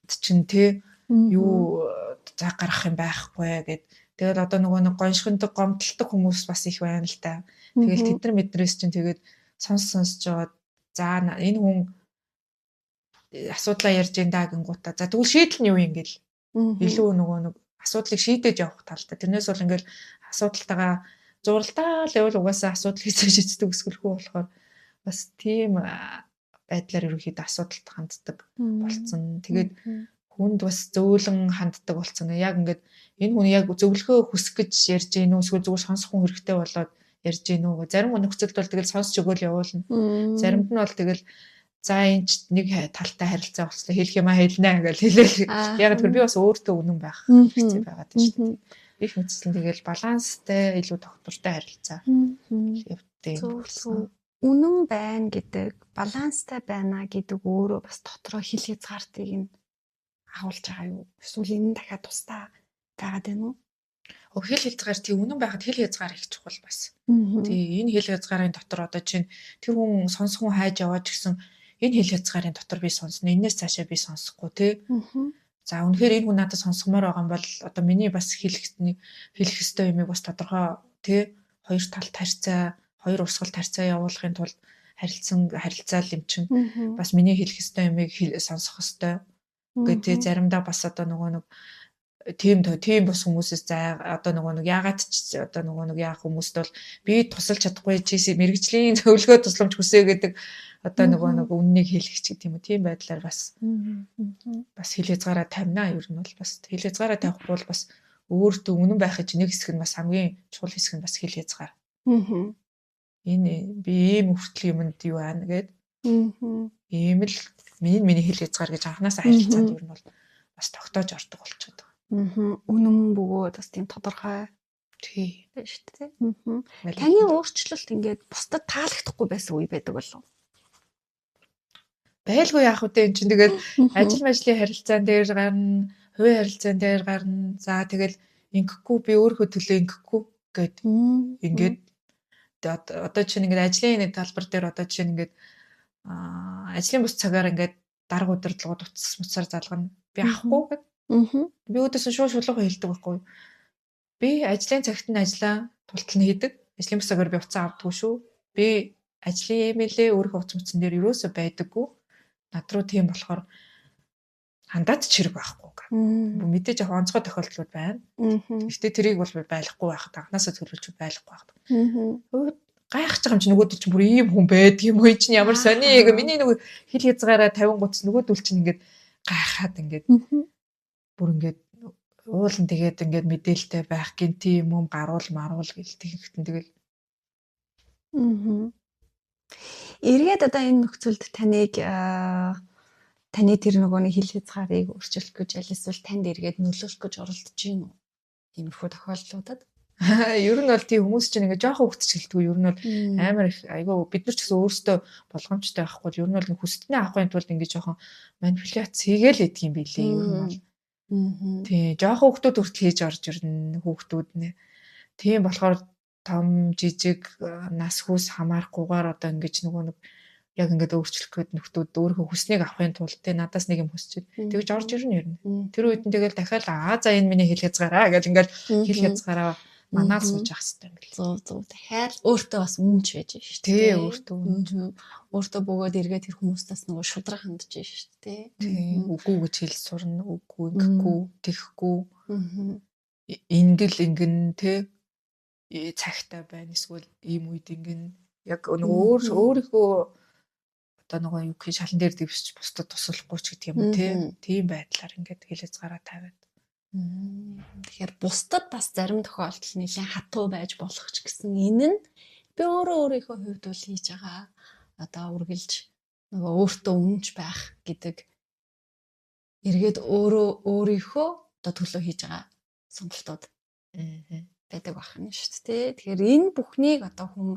чинь тий юу заа гарах юм байхгүй гэд. Тэгэл одоо нөгөө нэг гоншгондог гомдолдог хүмүүс бас их байна л та. Тэгэл тэд нар мэднээс чинь тэгээд сонсож жоод за энэ хүн асуудлаа ярьж энэ гингуудаа. За тэгвэл шийдэл нь юу юм гээл. Илүү нөгөө нэг асуудлыг шийдэж явах талтай. Тэрнээс бол ингээл асуудалтайгаа зуралдаа л явал угаасаа асуудал хийсэн шийддэг өсгөлгүй болохоор бас тийм байдлаар ерөөхдөө асуудалд ханддаг болцсон. Тэгээд хүнд бас зөөлөн ханддаг болцсон. Яг ингээд энэ хүн яг зөвлөгөө хүсэх гэж ярьж гинүү эсвэл зүгээр сонсох хүн хэрэгтэй болоод ярьж гинүү. Зарим нөхцөлд бол тэгэл сонсч өгөөл явуулна. Заримд нь бол тэгэл за энэ ч нэг талтай харилцаа болчихлоо хэлэх юм хэлнэ гэж хэлээл. Яг тэр би бас өөртөө үнэн байх хэрэгтэй байгаад байна шүү дээ. Их мэдсэн тэгэл баланстай илүү тогтвортой харилцаа явдیں۔ Үнэн байна гэдэг, баланстай байна гэдэг өөрөө бас дотроо хил хязгаартыг нь агуулж байгаа юу? Эсвэл энэ дахиад тусдаа байгаад байна уу? Хил хязгаар тий үнэн байхад хил хязгаар их чухал бас. Тий энэ хил хязгаарын дотор одоо чинь тэр хүн сонсох хүн хайж яваад гэсэн энэ хил хязгаарын дотор би сонсно. Энээс цаашаа би сонсохгүй тий. За үнэхээр энэ хүн надад сонсгомоор байгаа юм бол одоо миний бас хэлэх ёстой юмыг бас тодорхой тий хоёр талт харьцаа, хоёр урсгалт харьцаа явуулахын тулд харилцаа юм чинь бас миний хэлэх ёстой юмыг сонсох ёстой. Гэдэг заримдаа бас одоо нөгөө нэг тийм бас хүмүүсээс за одоо нөгөө нэг яагаад ч одоо нөгөө нэг яах хүмүүст бол би тусалж чадахгүй чи мэрэгжлийн зөвлөгөө тусламж хүсээ гэдэг одоо нөгөө нэг үннийг хэлэх ч гэдэг юм уу тийм байдлаар бас хил хязгаараа тавина ер нь бол бас хил хязгаараа тавихгүй бол бас өөртөө үнэн байхыг нэг хэсэг нь бас хамгийн чухал хэсэг нь бас хил хязгаар. Энэ би ийм хүртэл юмд юу аана гэд ийм л миний хил хязгаар гэж анханасаа харилцаанд ер нь бол бас тогтоож ордог болчиход байгаа. Үнэн бөгөөд бас тийм тодорхой тий байна шүү дээ. Таны өөрчлөлт ингээд бусдад таалагдахгүй байсан үе байдаг болов уу? Байлгүй яах вэ энэ чинь тэгээд ажил харилцаан дээр гарна, хувийн харилцаан дээр гарна. За тэгэл ингэхгүй би өөрөө төлөө ингэхгүй гэд ингээд одоо чинь ингээд ажлын нэг талбар дээр одоо чинь ингээд ажлын бус цагаар ингээд дарга удирдлагууд утсаар залгана. Би авахгүй гэд. Би өөдөөс нь шулуухан хэлдэг байхгүй. Би ажлын цагт нь ажиллаа тултал нь хийдэг. Ажлын бус цагаар би уцаа авдаггүй шүү. Би ажлын имэйлээ өөрийнхөө утас мөцөн дээр юусоо байдаггүй. Над руу тийм болохоор хандаад чирэг байхгүй. Мэдээж яг онцгой тохиолдлууд байна. Гэхдээ тэрийг бол байхгүй байхад анханасаа төлөвлөж байхгүй байхад. Гайхаж байгаа юм чи нөгөөдөл чи бүр ийм хүн байдаг юм уу чинь ямар сони миний нөгөө хил хязгаараа 50 гуц нөгөөдөл чинь ингээд гайхаад ингээд бүр ингээд уулан тэгээд ингээд мэдээлэлтэй байх гинти юм гаруул маруул гэлтэй хэвтэн тэгэл. Эргээд одоо энэ нөхцөлд таны тэр нөгөө нэг хил хязгаарыг өөрчилөх гэж аль эсвэл танд эргээд нөлөөлөх гэж оролдож байна уу? Иймэрхүү тохиолдлуудад. Ер нь бол тийм хүмүүс чинь ингээ жоохон хөвгтчихэлдэггүй. Ер нь бол амар их айгүй бид нар ч гэсэн өөрсдөө болгоомжтой байхгүй бол ер нь бол хүсэлтний авахын тулд ингээ жоохон манипуляц хийгээл идэх юм билээ. Ер нь бол тий жоохон хөвгтүүд хүртэл хийж орж ирнэ хөвгтүүд нэ. Тийм болохоор том жижиг нас хүс хамаарахгүйгээр одоо ингэж нөгөө нэг яг ингээд өөрчлөх гээд нөхдүүд өөрийнхөө хүснийг авахын тулд те надаас нэг юм хүсчихэд тэгж орж ирнэ ер нь. Тэр үед нь тэгэл дахиад за энэ миний хэл хязгаараа гэж ингээд хэл хязгаараа манаас сууж ах хэрэгтэй юм бэл. Зөв. Дахиад өөртөө бас үнж байж шүү дээ. Тий, өөртөө үнж. Өөртөө бөгөөд эргээд тэр хүмүүстээс нөгөө шудраг хандж шүү дээ. Тий. Үгүй гэж хэл сурна, үгүй ингэхгүй, тэхгүй. Ингэл ингэн те цагтай байна эсвэл ийм үед ингэн яг нөгөө өөрийнхөө одоо нөгөө юу гэх шалан дээр дэвсч бусдад туслахгүй ч гэдэг юм те. Тийм байдлаар ингээд хэл хязгаараа тавиад. Тэгэхээр бусдад бас зарим тохиолдолд нэлээд хатуу байж болох ч гэсэн энэ нь би өөрийнхөө хувьд бол хийж байгаа одоо үргэлж нөгөө өөртөө үнж байх гэдэг эргээд өөрийнхөө одоо төлөө хийж байгаа сонголтууд байдаг байна шүү дээ. Тэгэхээр энэ бүхнийг одоо хүн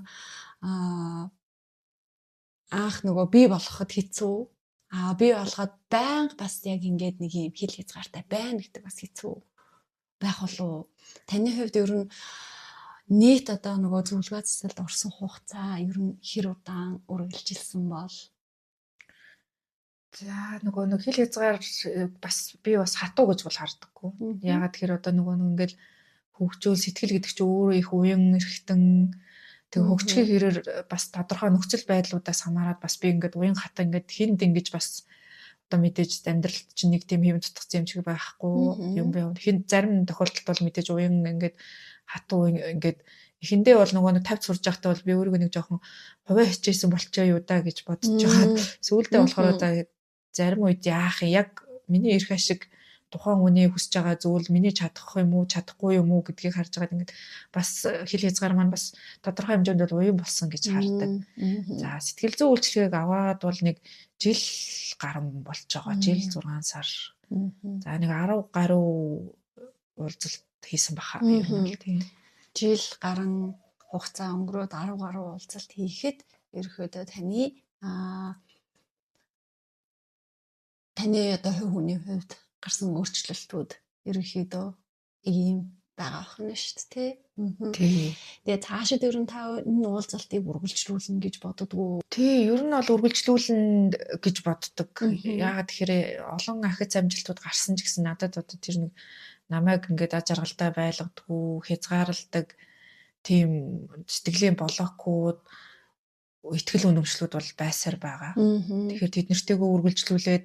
анх нөгөө бий болгоход хэцүү. Би болгоод байнга бас яг ингээд нэг юм хэл хязгаартай байна гэдэг бас хэцүү байх болов. Таны хувьд ер нь нийт одоо нөгөө зөвлөгөө засалд орсон хугацаа ер нь хэр удаан үргэлжилсэн бол? За нөгөө нэг хэл хязгаар бас би бас хатуу гэж бол хардаггүй. Ягаад тэгэхээр одоо нөгөө нэг ингээд хөгжөөл сэтгэл гэдэг чинь өөрөө их уян эрхтэн тэг хөгжихийн хэрээр бас тодорхой нөхцөл байдлуудаас хамаарат бас би ингээд уян хатаа ингээд хинд ингэж бас одоо мэдээж амьдралд чинь нэг тийм хэм тутгц юм шиг байхгүй юм бэ. Хинд зарим тохиолдолд бол мэдээж уян ингээд хатуу ингээд эхэндээ бол нөгөө нэг тавьд сурж байхдаа бол би өөрийгөө нэг жоохон хувиа хичээсэн болчихоо юу даа гэж бодож байгаа. Сүүлдээ болохоор одоо зарим үед яах яг миний эрх ашиг тухайн хүний хүсэж байгаа зүйл миний чадах юм уу чадахгүй юм уу гэдгийг харж байгаад ингээд бас хэл хязгаар маань бас тодорхой хэмжээнд бол уян болсон гэж хардаг. За сэтгэл зүйн үйлчлэгийг аваад бол нэг жил гарсан болж байгаа. Жил 6 сар. За нэг 10 гаруй уулзалт хийсэн баха. Тийм. Жил гарan хугацаа өнгөрөөд 10 гаруй уулзалт хийхэд ерөөдөө таны одоо хувь хүний хувьд гарсан өөрчлөлтүүд ерөнхийдөө ийм байгаа охин шүү дээ. Тий. Тэгээ цаашид ер нь та энэ уулзалтыг үргэлжлүүлнэ гэж боддгоо. Тий, ер нь бол үргэлжлүүлнэ гэж боддог. Яагаад тэгэхээр олон ахиц амжилтууд гарсан ч гэсэн надад одоо тэр нэг намайг ингээд аж аргалтай байлгадгүй, хязгаарладаг тийм сэтгэлийн блокууд, ихтгэл үнэмшлүүд бол байсаар байгаа. Тэгэхээр тэд нэртэйгөө үргэлжлүүлээд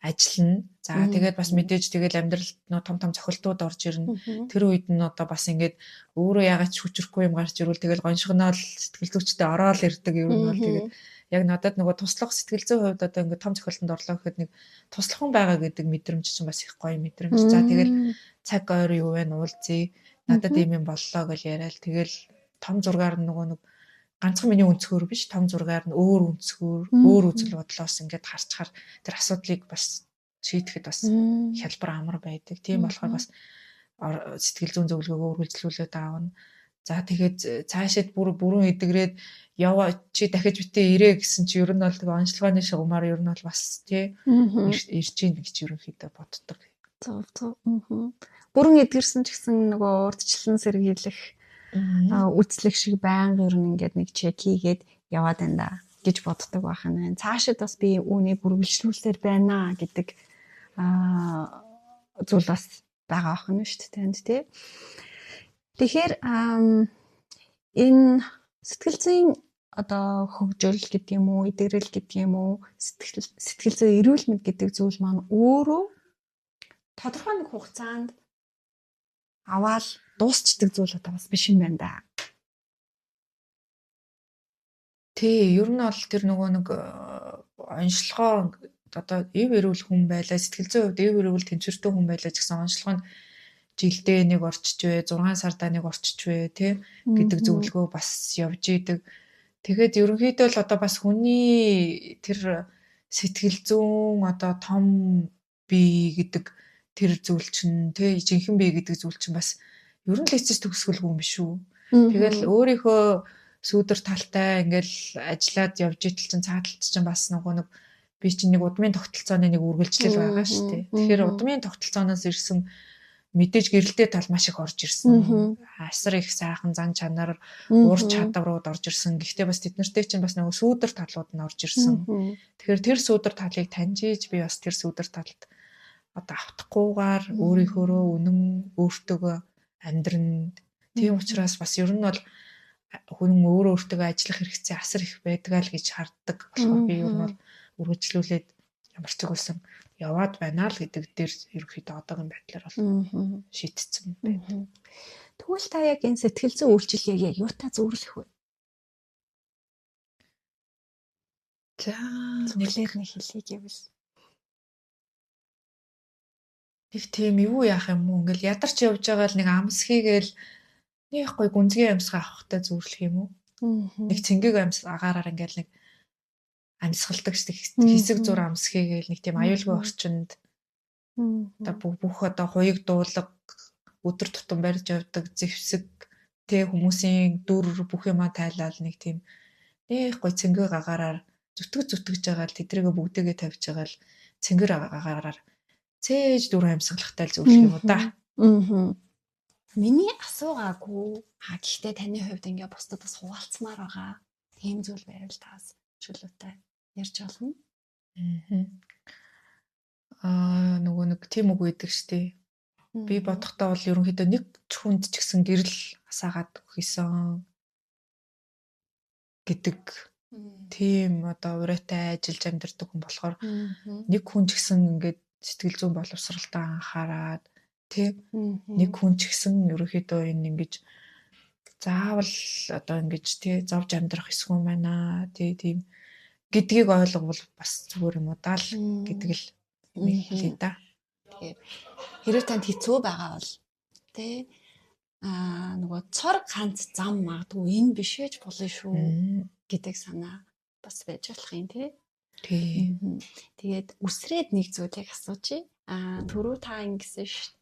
ажиллана. За тэгээд бас мэдээж тэгэл амьдралд том цохилтууд орж ирнэ. Тэр үед нь одоо бас ингээд өөрөө ягаад ч хүчрэхгүй юм гарч ирвэл тэгэл гоншгоноол сэтгэл зүйчтэй ороод ирдэг юм бол тэгээд яг надад нөгөө туслах сэтгэл зүйн хувьд одоо ингээд том цохилтонд орлоо гэхэд нэг туслах хүн байгаа гэдэг мэдрэмж чинь бас их гоё мэдрэмж. За тэгэл цаг ойр юу вэ уулзъя. Надад ийм юм боллоо гэж яриад тэгэл том зургаар нөгөө нэг ганцхан миний өнцгөр биш том зургаар нь өөр өнцгөр өөр үзэл бодлоос ингээд харчаар тэр асуудлыг бас шийдэхэд бас хялбар амар байдаг. Тийм болохоор бас сэтгэл зүйн зөвлөгөөгөө үргэлжлүүлээд аавна. За тэгээд цаашид бүрэн эдгрээд яваа чи дахиж битээ ирээ гэсэн чи ер нь бол тэгээ онцлогооны шугамар ер нь бол бас тий ирж ийн гэж ерөнхийдөө боддог. Зөв. Бүрэн эдгэрсэн ч гэсэн нөгөө урдчлан сэргийлэх үзлэх шиг байнга ер нь ингээд нэг чек хийгээд яваад байна да гэж боддог байхна. Цаашид бас би үүнийг үргэлжлүүлсээр байна гэдэг зүйл бас байгаа охин шүү дээ. Тэгэхээр энэ сэтгэл зүйн одоо хөгжил гэдэг юм уу, эдгэрэл гэдэг юм уу, сэтгэл зүйн эрүүл мэнд гэдэг зүйл маань өөрөө тодорхой нэг хугацаанд аваад дуусчдаг зүйл одоо бас биш юм байна да. Тий, ер нь бол тэр нөгөө нэг онцлогоо одоо эв эрүүл хүн байлаа, сэтгэл зүйн хувьд эв эрүүл тэнцвэртэй хүн байлаа ч гэсэн онцлого нь жилдээ нэг орчиж вэ, 6 сардаа нэг орчиж вэ, тий гэдэг зөвлөгөө бас явж идэг. Тэгээд ерөнхийдөө л одоо бас хүний тэр сэтгэл зүйн одоо том бие гэдэг тэр зүйл чинь тий жинхэнэ бие гэдэг зүйл чинь бас ер нь л эцэс төгсгөлгүй юм биш үү. Тэгэл өөрийнхөө сүүдэр талтай ингээл ажиллаад явж итэл чинь цааталт чинь бас нэг би чинь нэг удмын тогтолцооны нэг үргэлжлэл байгаа шүү дээ. Тэгэхээр удмын тогтолцооноос ирсэн мэдээж гэрэлтэй тал маш их орж ирсэн. Асар их сайхан зан чанар, ур чадварууд орж ирсэн. Гэхдээ бас тэднэртэй чинь бас нэг сүүдэр талууд нь орж ирсэн. Тэгэхээр тэр сүүдэр талыг таньжиж би бас тэр сүүдэр талд одоо автахгүйгээр өөрийнхөө үнэн өөртөө амьдрын. Тийм учраас бас ер нь бол хүн өөртөө ажиллах хэрэгцээ асар их байдаг л гэж харддаг. Болохоор би ер нь бол үргэлжлүүлээд ямар ч үгүйсэн яваад байна л гэдэг дээр ерөөхдөө одоогийн байдлаар бол шийдсэн байна. Тэгвэл та яг энэ сэтгэл зүйн үйлчилгээг яг юутай зөвөрлөх вэ? За Зөвлөөр нэг хэлхий гэвэл нэг тийм юу яах юм уу? Ингээл ядарч явж байгаа л нэг амсхийгээл нэг гой гүнзгий амьсгаа авахтай зөвөрлөх юм уу? Нэг цэнгийг агаараар ингээл нэг амьсгалдаг хэсэг зур амсхийгээл нэг тийм аюулгүй орчинд одоо бүх одоо хуйг дуулаг өдөр тутам барьж явдаг зэвсэг тэг хүмүүсийн дүр бүх юма тайлал нэг тийм нэг гой цэнгэг агаараар зүтгэж байгаа л тэдрийгээ бүгдээгээ тавьж байгаа л цэнгэр агаараар цээж дүр амьсгалахтай л зөвлөх юм уу да. Миний асуугаагүй. Гэхдээ таны хувьд ингээ бусдаас хуваалцмаар байгаа. Тийм зүйл байвал таас чөлөөтэй ярьж болно. Нөгөө нэг тийм үг байдаг штэ. Би бодохдоо бол ерөнхийдөө нэг хүнд ч гэсэн гэрэл асаагаад өгсөн гэдэг тийм одоо урайтай ажиллаж амьдардаг хүн болохоор нэг хүн ч гэсэн ингээд сэтгэл зүйн боловсралтаа анхаарад тий нэг хүн ч гэсэн ерөнхийдөө энэ ингэж заавал одоо ингэж тий зовж амьдрах эсгүй байна тий тийм гэдгийг ойлговол бас зүгээр юм уу даа л гэдэг л хэлээ да. Тэгэхээр хэрэг танд хэцүү байгаа бол тий нөгөө цор ганц зам магадгүй энэ биш ээж болно шүү гэдэг санаа бас байж болох юм тий. Тэгээд үсрээд нэг зүйлийг асуучих. Түрүү та ингэсэн шүү.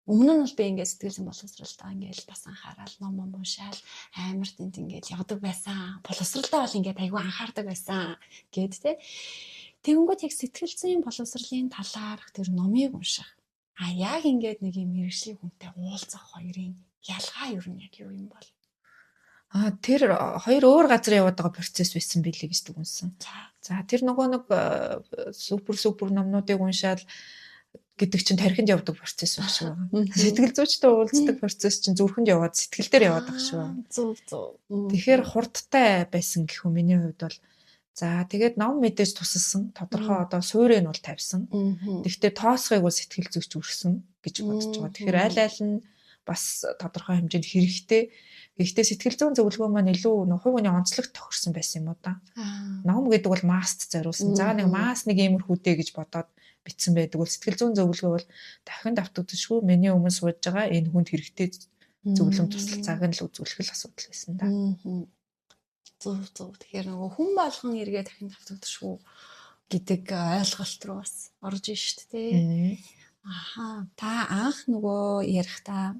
Өмнө нь бол би ингээд сэтгэл зүйн боловсралтаа ингээд бас анхаарал ном уншаал амар тэнд ингээд явдаг байсан. Боловсралтаа бол ингээд айгүй анхаардаг байсан гэд тэ. Тэгэнгүүт яг сэтгэл зүйн боловсролын талаарх тэр номыг унших. Яг ингээд нэг юм мэрэгжлийн хүнтэй уулзах хоёрын ялгаа юу юм яг юу юм бол? Тэр хоёр өөр газар яваад байгаа процесс байсан билий гэж дүгнсэн. За тэр нөгөө нэг супер номнуудыг уншаал гэдэг чинь тархинд явдаг процесс баг шүү. Сэтгэл зүйчтэй уулздаг процесс чинь зүрхэнд яваад сэтгэл дээр яваад байгаа шүү. Зөв. Тэгэхээр хурдтай байсан гэх юм миний хувьд бол. За тэгээд ном мэдээж тусалсан. Тодорхой одоо суурийг нь бол тавьсан. Гэхдээ тоосхыг бол сэтгэл зүйч өрсөн гэж бодож байгаа. Тэгэхээр аль нь бас тодорхой хэмжээнд хэрэгтэй. Гэхдээ сэтгэл зүйн зөвлөгөө маань илүү хувь хүний онцлогт тохирсон байсан юм уу да. Ном гэдэг бол масст зориулсан. За нэг масс нэг иймэрхүүдээ гэж бодоод бичсэн байдаг. Сэтгэл зүйн зөвлөгөө бол дахин давтагдчихгүй миний өмнө сууж байгаа энэ хүнд хэрэгтэй зөвлөм туслалцааг нь л үзүүлэх л асуудал байсан да. Зөв. Тэгэхээр нөгөө хүн болгон эргээ дахин давтагдчихгүй гэдэг ойлголт руу бас орж ийн шүү дээ. Та анх нөгөө ярихдаа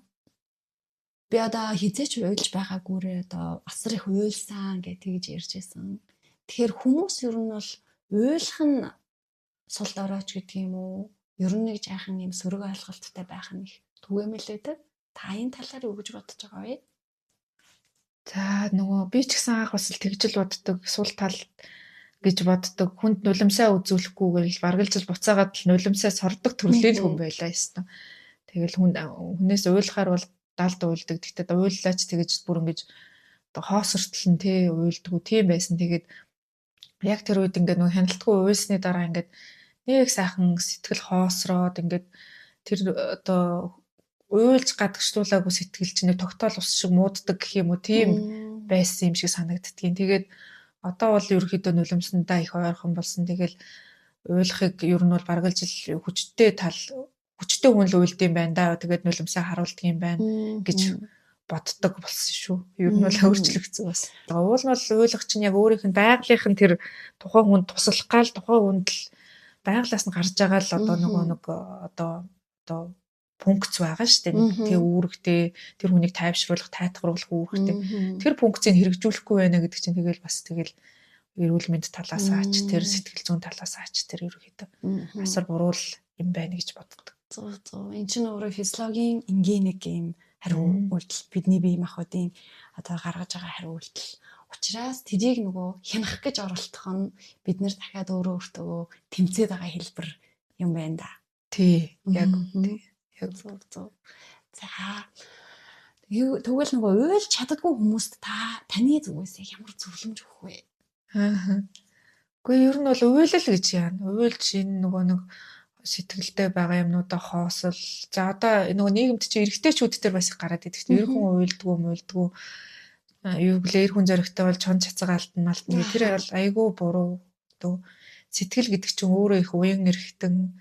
би одоо хизээч уйлж байгаагүйрээ одоо асар их уйлсан гэж тэгж ярьж байсан. Тэгэхээр хүмүүс ер нь бол уйлах нь сул доройч гэдэг юм уу? Ер нь нэг жаахан юм сөрөг ойлголттой байх нь их түгээмэлээ дээ. Та энэ талаар юу гэж бодож байгаа вэ? За нөгөө би ч гэсэн анх бас л тэгж л боддог. Сул тал гэж боддог. Хүнд нулимсаа үзүүлэхгүйгээр л баргалжил буцаагаад л нулимсаа сордог төрлийн хүн байлаа ёстой. Тэгэл хүнээс уйлахаар бол далд уйлдаг. Тэгтээ уйллаач тэгэж бүр ингэж одоо хоосортол нь тий уйлдгүү тийм байсан. Тэгээд яг тэр үед ингээд нөгөө хяналтгүй уйлсны дараа ингээд нэг сайхан сэтгэл хоосроод ингээд тэр одоо уйлж гадагшлуулаагүй сэтгэл чинь тогтоол ус шиг мууддаг гэх юм уу тийм байсан юм шиг санагддгийн. Тэгээд одоо бол ерөөхдөө нулимсандаа их ойрхон болсон. Тэгэл уйлахыг ер нь бол баргалжил хүчтэй хүн л уйлд юм байна да. Тэгээд нулимсаа харуулдаг юм байна гэж боддог болсон шүү. Ер нь бол өөрчлөгдсөн бас. Уул нь бол уйлах чинь яг өөрийнх нь байгалийнх нь тэр тухайн хүнд туслах гал тухайн хүнд л байгалаас нь гарч байгаа л одоо нөгөө нэг одоо пункц байгаа шүү дээ. Нэг тэг үүрэгтэй тэр хүнийг тайвшруулах, тайтгаруулах үүрэгтэй. Тэр пункцийг хэрэгжүүлэхгүй байна гэдэг чинь тэгэл бас тэгэл эрүүл мэнд талаас аач тэр сэтгэл зүйн талаас аач тэр ерөөхдөө асар буруу юм байна гэж боддог. Зөв. Энд чинь өөрөө физиологийн энгийн нэг юм хариу үйлдэл бидний бие махбодын одоо гаргаж байгаа хариу үйлдэл. Учираас тэрийг нөгөө хянах гэж оролдох нь бид нэр дахиад өөртөө тэмцээд байгаа хэлбэр юм байна да. Тий. Яг зөв. За тэгвэл нөгөө уйлж чаддаггүй хүмүүст таны зүгээс ямар зөвлөмж өгөх вэ? Гэхдээ ер нь бол уйлал гэж яана. Уйлж энэ нөгөө нэг сэтгэлдээ байгаа юмнуудаа хоосол. За одоо нөгөө нийгэмд чи эрэгтэйчүүд төр бас их гараад идэг. Ер хүн уйлдгүй юу гэлээ эр хүн зоригтой бол чон цацаг алтан малтан тэр бол айгүй буруу. Сэтгэл гэдэг чинь өөрөө их уян эрхтэн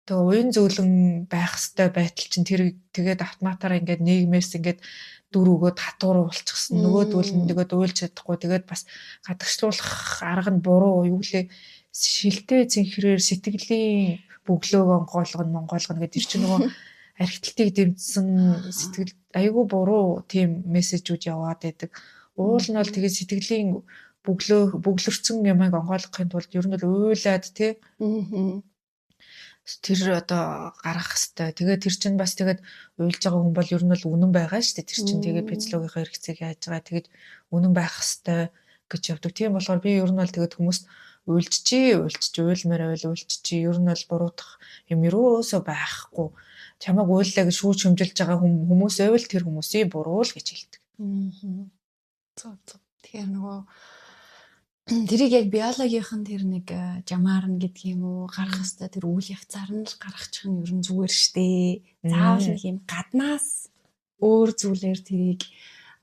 тэгээ уян зөөлөн байх хэвээр байтал чинь тэр тэгээд автоматаар ингээд нийгмээс ингээд дүр өгөөд хатуур уулчихсан. Нөгөөдөл нь тэгээд уйлж чадахгүй тэгээд бас гадагшлуулах арга нь буруу. Юу гэлээ шилтэй зинхрээр сэтгэлийн бөглөөг онгойлгоно гэдэг тэр чинь нөгөө архитектыг дэмжсэн сэтгэл айгүй буруу тийм мессежүүд яваад байдаг. Уул нь бол тэгээд сэтгэлийн бөглөрцөн ямайг онгойлгохын тулд ер нь бол уйлаад тий тэр одоо гарах хэвээр. Тэгээд тэр чинь бас тэгээд уйлж байгаа хүн бол ер нь бол үнэн байгаа шүү дээ. Тэр чинь тэгээд физиологийнхаа хэрэгцээг яаж байгаа тэгээд үнэн байх хэвээр гэж явдаг. Тийм болохоор би ер нь бол тэгээд хүмүүст уйлмаар ер нь бол буруудах юм ерөөсөө байхгүй. Чамайг уйллаа гэж шүүж хэмжилж байгаа хүмүүс байвал тэр хүмүүсийн буруу л гэж хэлдэг. Зөв. Тэгэхээр нөгөө тэрийг яг биологийнх нь тэр нэг жамаар нь гэдэг юм уу гарах хэвээр тэр үйл явцаар нь л гаргачих нь ер нь зүгээр штэ. Заавал нэг юм гаднаас өөр зүйлээр тэрийг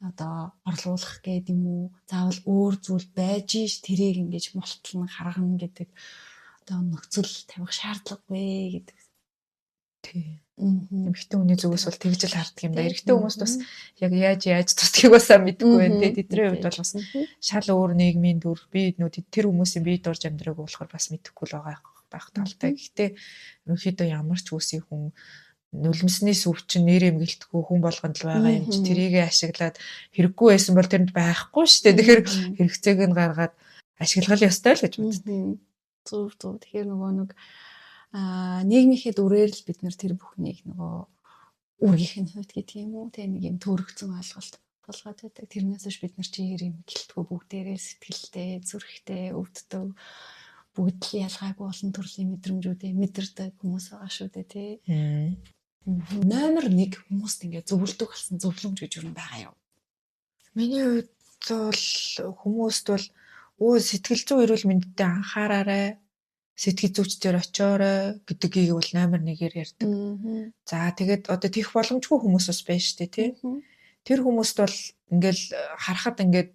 одоо орлуулах гэдэг юм уу заавал өөр зүйл байж ш тэрийг ингэж мултлан харгана гэдэг одоо нөхцөл тавих шаардлагагүй гэдэг. Тий. Эмэгтэй хүний зүгээс бол тэгж л харддаг юм да. Эрэгтэй хүмүүс бас яг яаж тусдгийг басаа мэдэхгүй байна тий. Тэдний хувьд бол бас шал өөр нийгмийн дүр би тэр хүмүүсийн бие дурж амьдраагүй болохоор бас мэдэхгүй л байх талтай. Гэхдээ ерөнхийдөө ямар ч үсийн хүн нулимсны сүв чинь нэр эмгэлтгүй хүн болгонд л байгаа юм чи тэрийг ашиглаад хэрэггүй байсан бол тэрэнд байхгүй шүү дээ. Тэгэхээр хэрэгцээг нь гаргаад ашиглах ёстой л гэж боддог. Зөв. Тэгэхээр нөгөө нэг нийгмийнхээ дүрээр л бид нэр тэр бүхнийг нөгөө үргийнх нь хувьд гэдэг юм уу тэг нэг юм төрөгцөн ойлголт болгоод байдаг. Тэрнээс биш бид нар чи юм гэлтгүй бүгдээрээ сэтгэлтэй, зүрхтэй, өвддөг бүгд л ялгаагүй олон төрлийн мэдрэмжүүдээ мэдэрдэг хүмүүс байгаа шүү дээ тий. Номер 1 хүмүүст ингээд зөвлөдөг болсон зөвлөмж гэж юу байгаа юу? Миний хувьд бол хүмүүст бол сэтгэл зүйн эрүүл мэндэд анхаараарай. Сэтгэл зүйчдэр очиорой гэдгийг бол номер 1-ээр ярьдаг. За тэгээд одоо тийх боломжгүй хүмүүс бас байна шүү дээ тий. Тэр хүмүүст бол ингээл харахад ингээд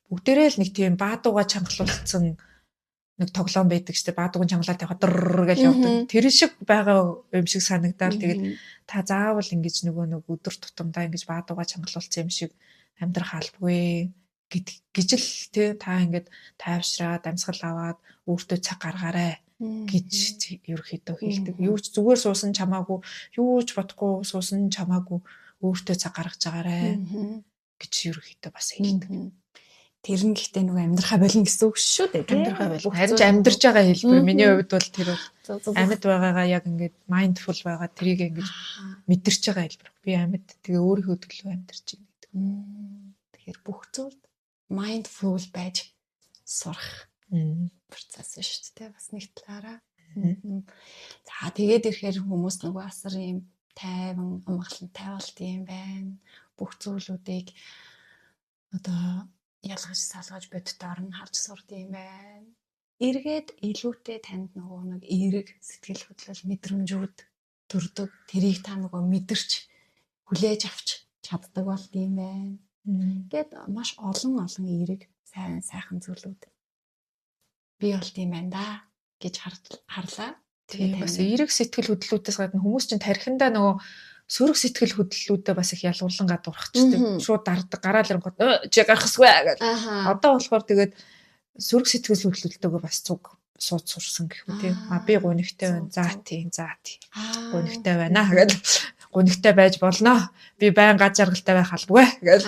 бүгдээрээ л нэг тийм баадууга чангалуулсан нэг тоглоом байдаг шүү дээ. Баадуугын чангалаад яваад гэж явдаг. Тэр шиг байгаа юм шиг санагдаад тэгээд та заавал ингэж нэг өдөр тутамдаа ингэж баадууга чангалуулсан юм шиг амьдрах албагүй гэж л тий та ингээд тайвшраад амьсгал аваад өөртөө цаг гаргаарай гэж ерөөхдөө хэлдэг. Юу ч зүгээр суусан чамаагүй, юу ч бодохгүй суусан чамаагүй өөртөө цаг гаргаж агаарай гэж ерөөхдөө бас хэлдэг. Тэр нь гэхдээ нөгөө амьдрахаа болно гэсэн үг шүү дээ. Амьдрахаа болно. Харин ч амьдарч байгаа хэлбэр. Миний хувьд бол тэр бол амьд байгаагаа яг ингээд mindful байгаа тэрийг ингэж мэдэрч байгаа хэлбэр. Би амьд тэгээ өөрийнхөө төлөө амьдарч байна гэдэг. Тэгэхээр бүх зүйлд mindful байж сурах процесс шүү дээ. Бас нэг талаараа. За тэгээд ирэхээр хүмүүс нөгөө асар юм тайван амгалан тайвалт юм байна. Бүх зүйлүүдийг одоо ялгаж салгаж боддоор нь харж сурд юм байна. Эргээд илүүтэй танд нөгөө нэг эерэг сэтгэл хөдлөл мэдрэмжүүд төрдөг. Тэрийг та нөгөө мэдэрч хүлээж авч чаддаг болд юм байна. Гэт маш олон эерэг сайхан зүйлүүд би болт юм байна да гэж харлаа. Тийм бас эерэг сэтгэл хөдлөлүүдээс гадна хүмүүс чинь тархиндаа нөгөө сөрөг сэтгэл хөдлөлүүдээ бас их ялгуурлан гадуурхачдаг. Шууд дарддаг гараал ирэнгүүт чи гарахсгүй гэж. Одоо болохоор тэгээд сөрөг сэтгэл хөдлөлтөөгөө бас цуг сууд сурсан гэх үү тийм. Би гунигтай байна. За тийм. Гунигтай байна гэж гунигтай байж болно. Би байн гаж жаргалтай байх албагүй гэж.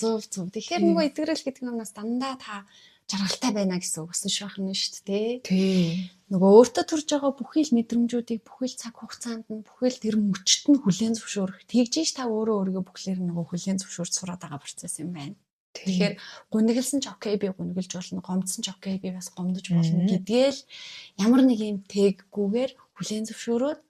Зөв. Тэгэхээр нөгөө эдгэрэл гэдэг юмнаас дандаа та жаргалтай байна гэсэн үг өсөж байх нь шүү дээ. Тийм. Нөгөө өөртөө төрж байгаа бүхий л мэдрэмжүүдийг бүхий л цаг хугацаанд нь бүхий л тэр мөчтөд нь хүлээн зөвшөөрөх. Тэгжиж та өөрийгөө бүхлээр нөгөө хүлээн зөвшөөрч сураад байгаа процесс юм байна. Тэгэхээр гунигэлсэн ч окей, би гунигэлж болно, гомдсон ч окей, би бас гомдож болно гэдгээл ямар нэг юм тэггүйгээр хүлээн зөвшөөрөөд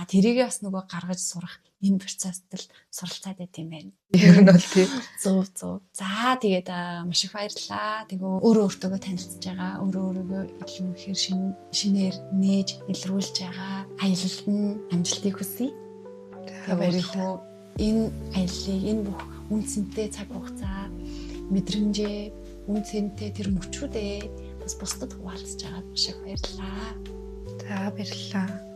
тэрийгээ бас нөгөө гаргаж сурах энэ процессд л суралцаад байт юм байна. Ер нь бол тийм. Зөв. За тэгээд маш их баярлалаа. Тэгээ өөртөө танилцж байгаа, өөрийгөө илүү ихээр шинээр нээж илрүүлж байгаа аялалд нь амжилтыг хүсье. Өөрийнхөө энэ аяллыг, энэ бүх үнцэнтэй цаг хугацаа, мэдрэмжээ, үнцэнтэй тэр мөчүүдээ бас бусдад хуваалцаж байгаад маш их баярлалаа. За баярлалаа.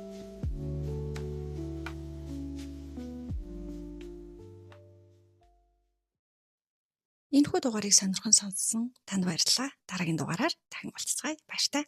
Энэхүү дугаарыг сонирхон сонссон танд баярлалаа. Дараагийн дугаараар дахин уулзцгаая. Баяр таа.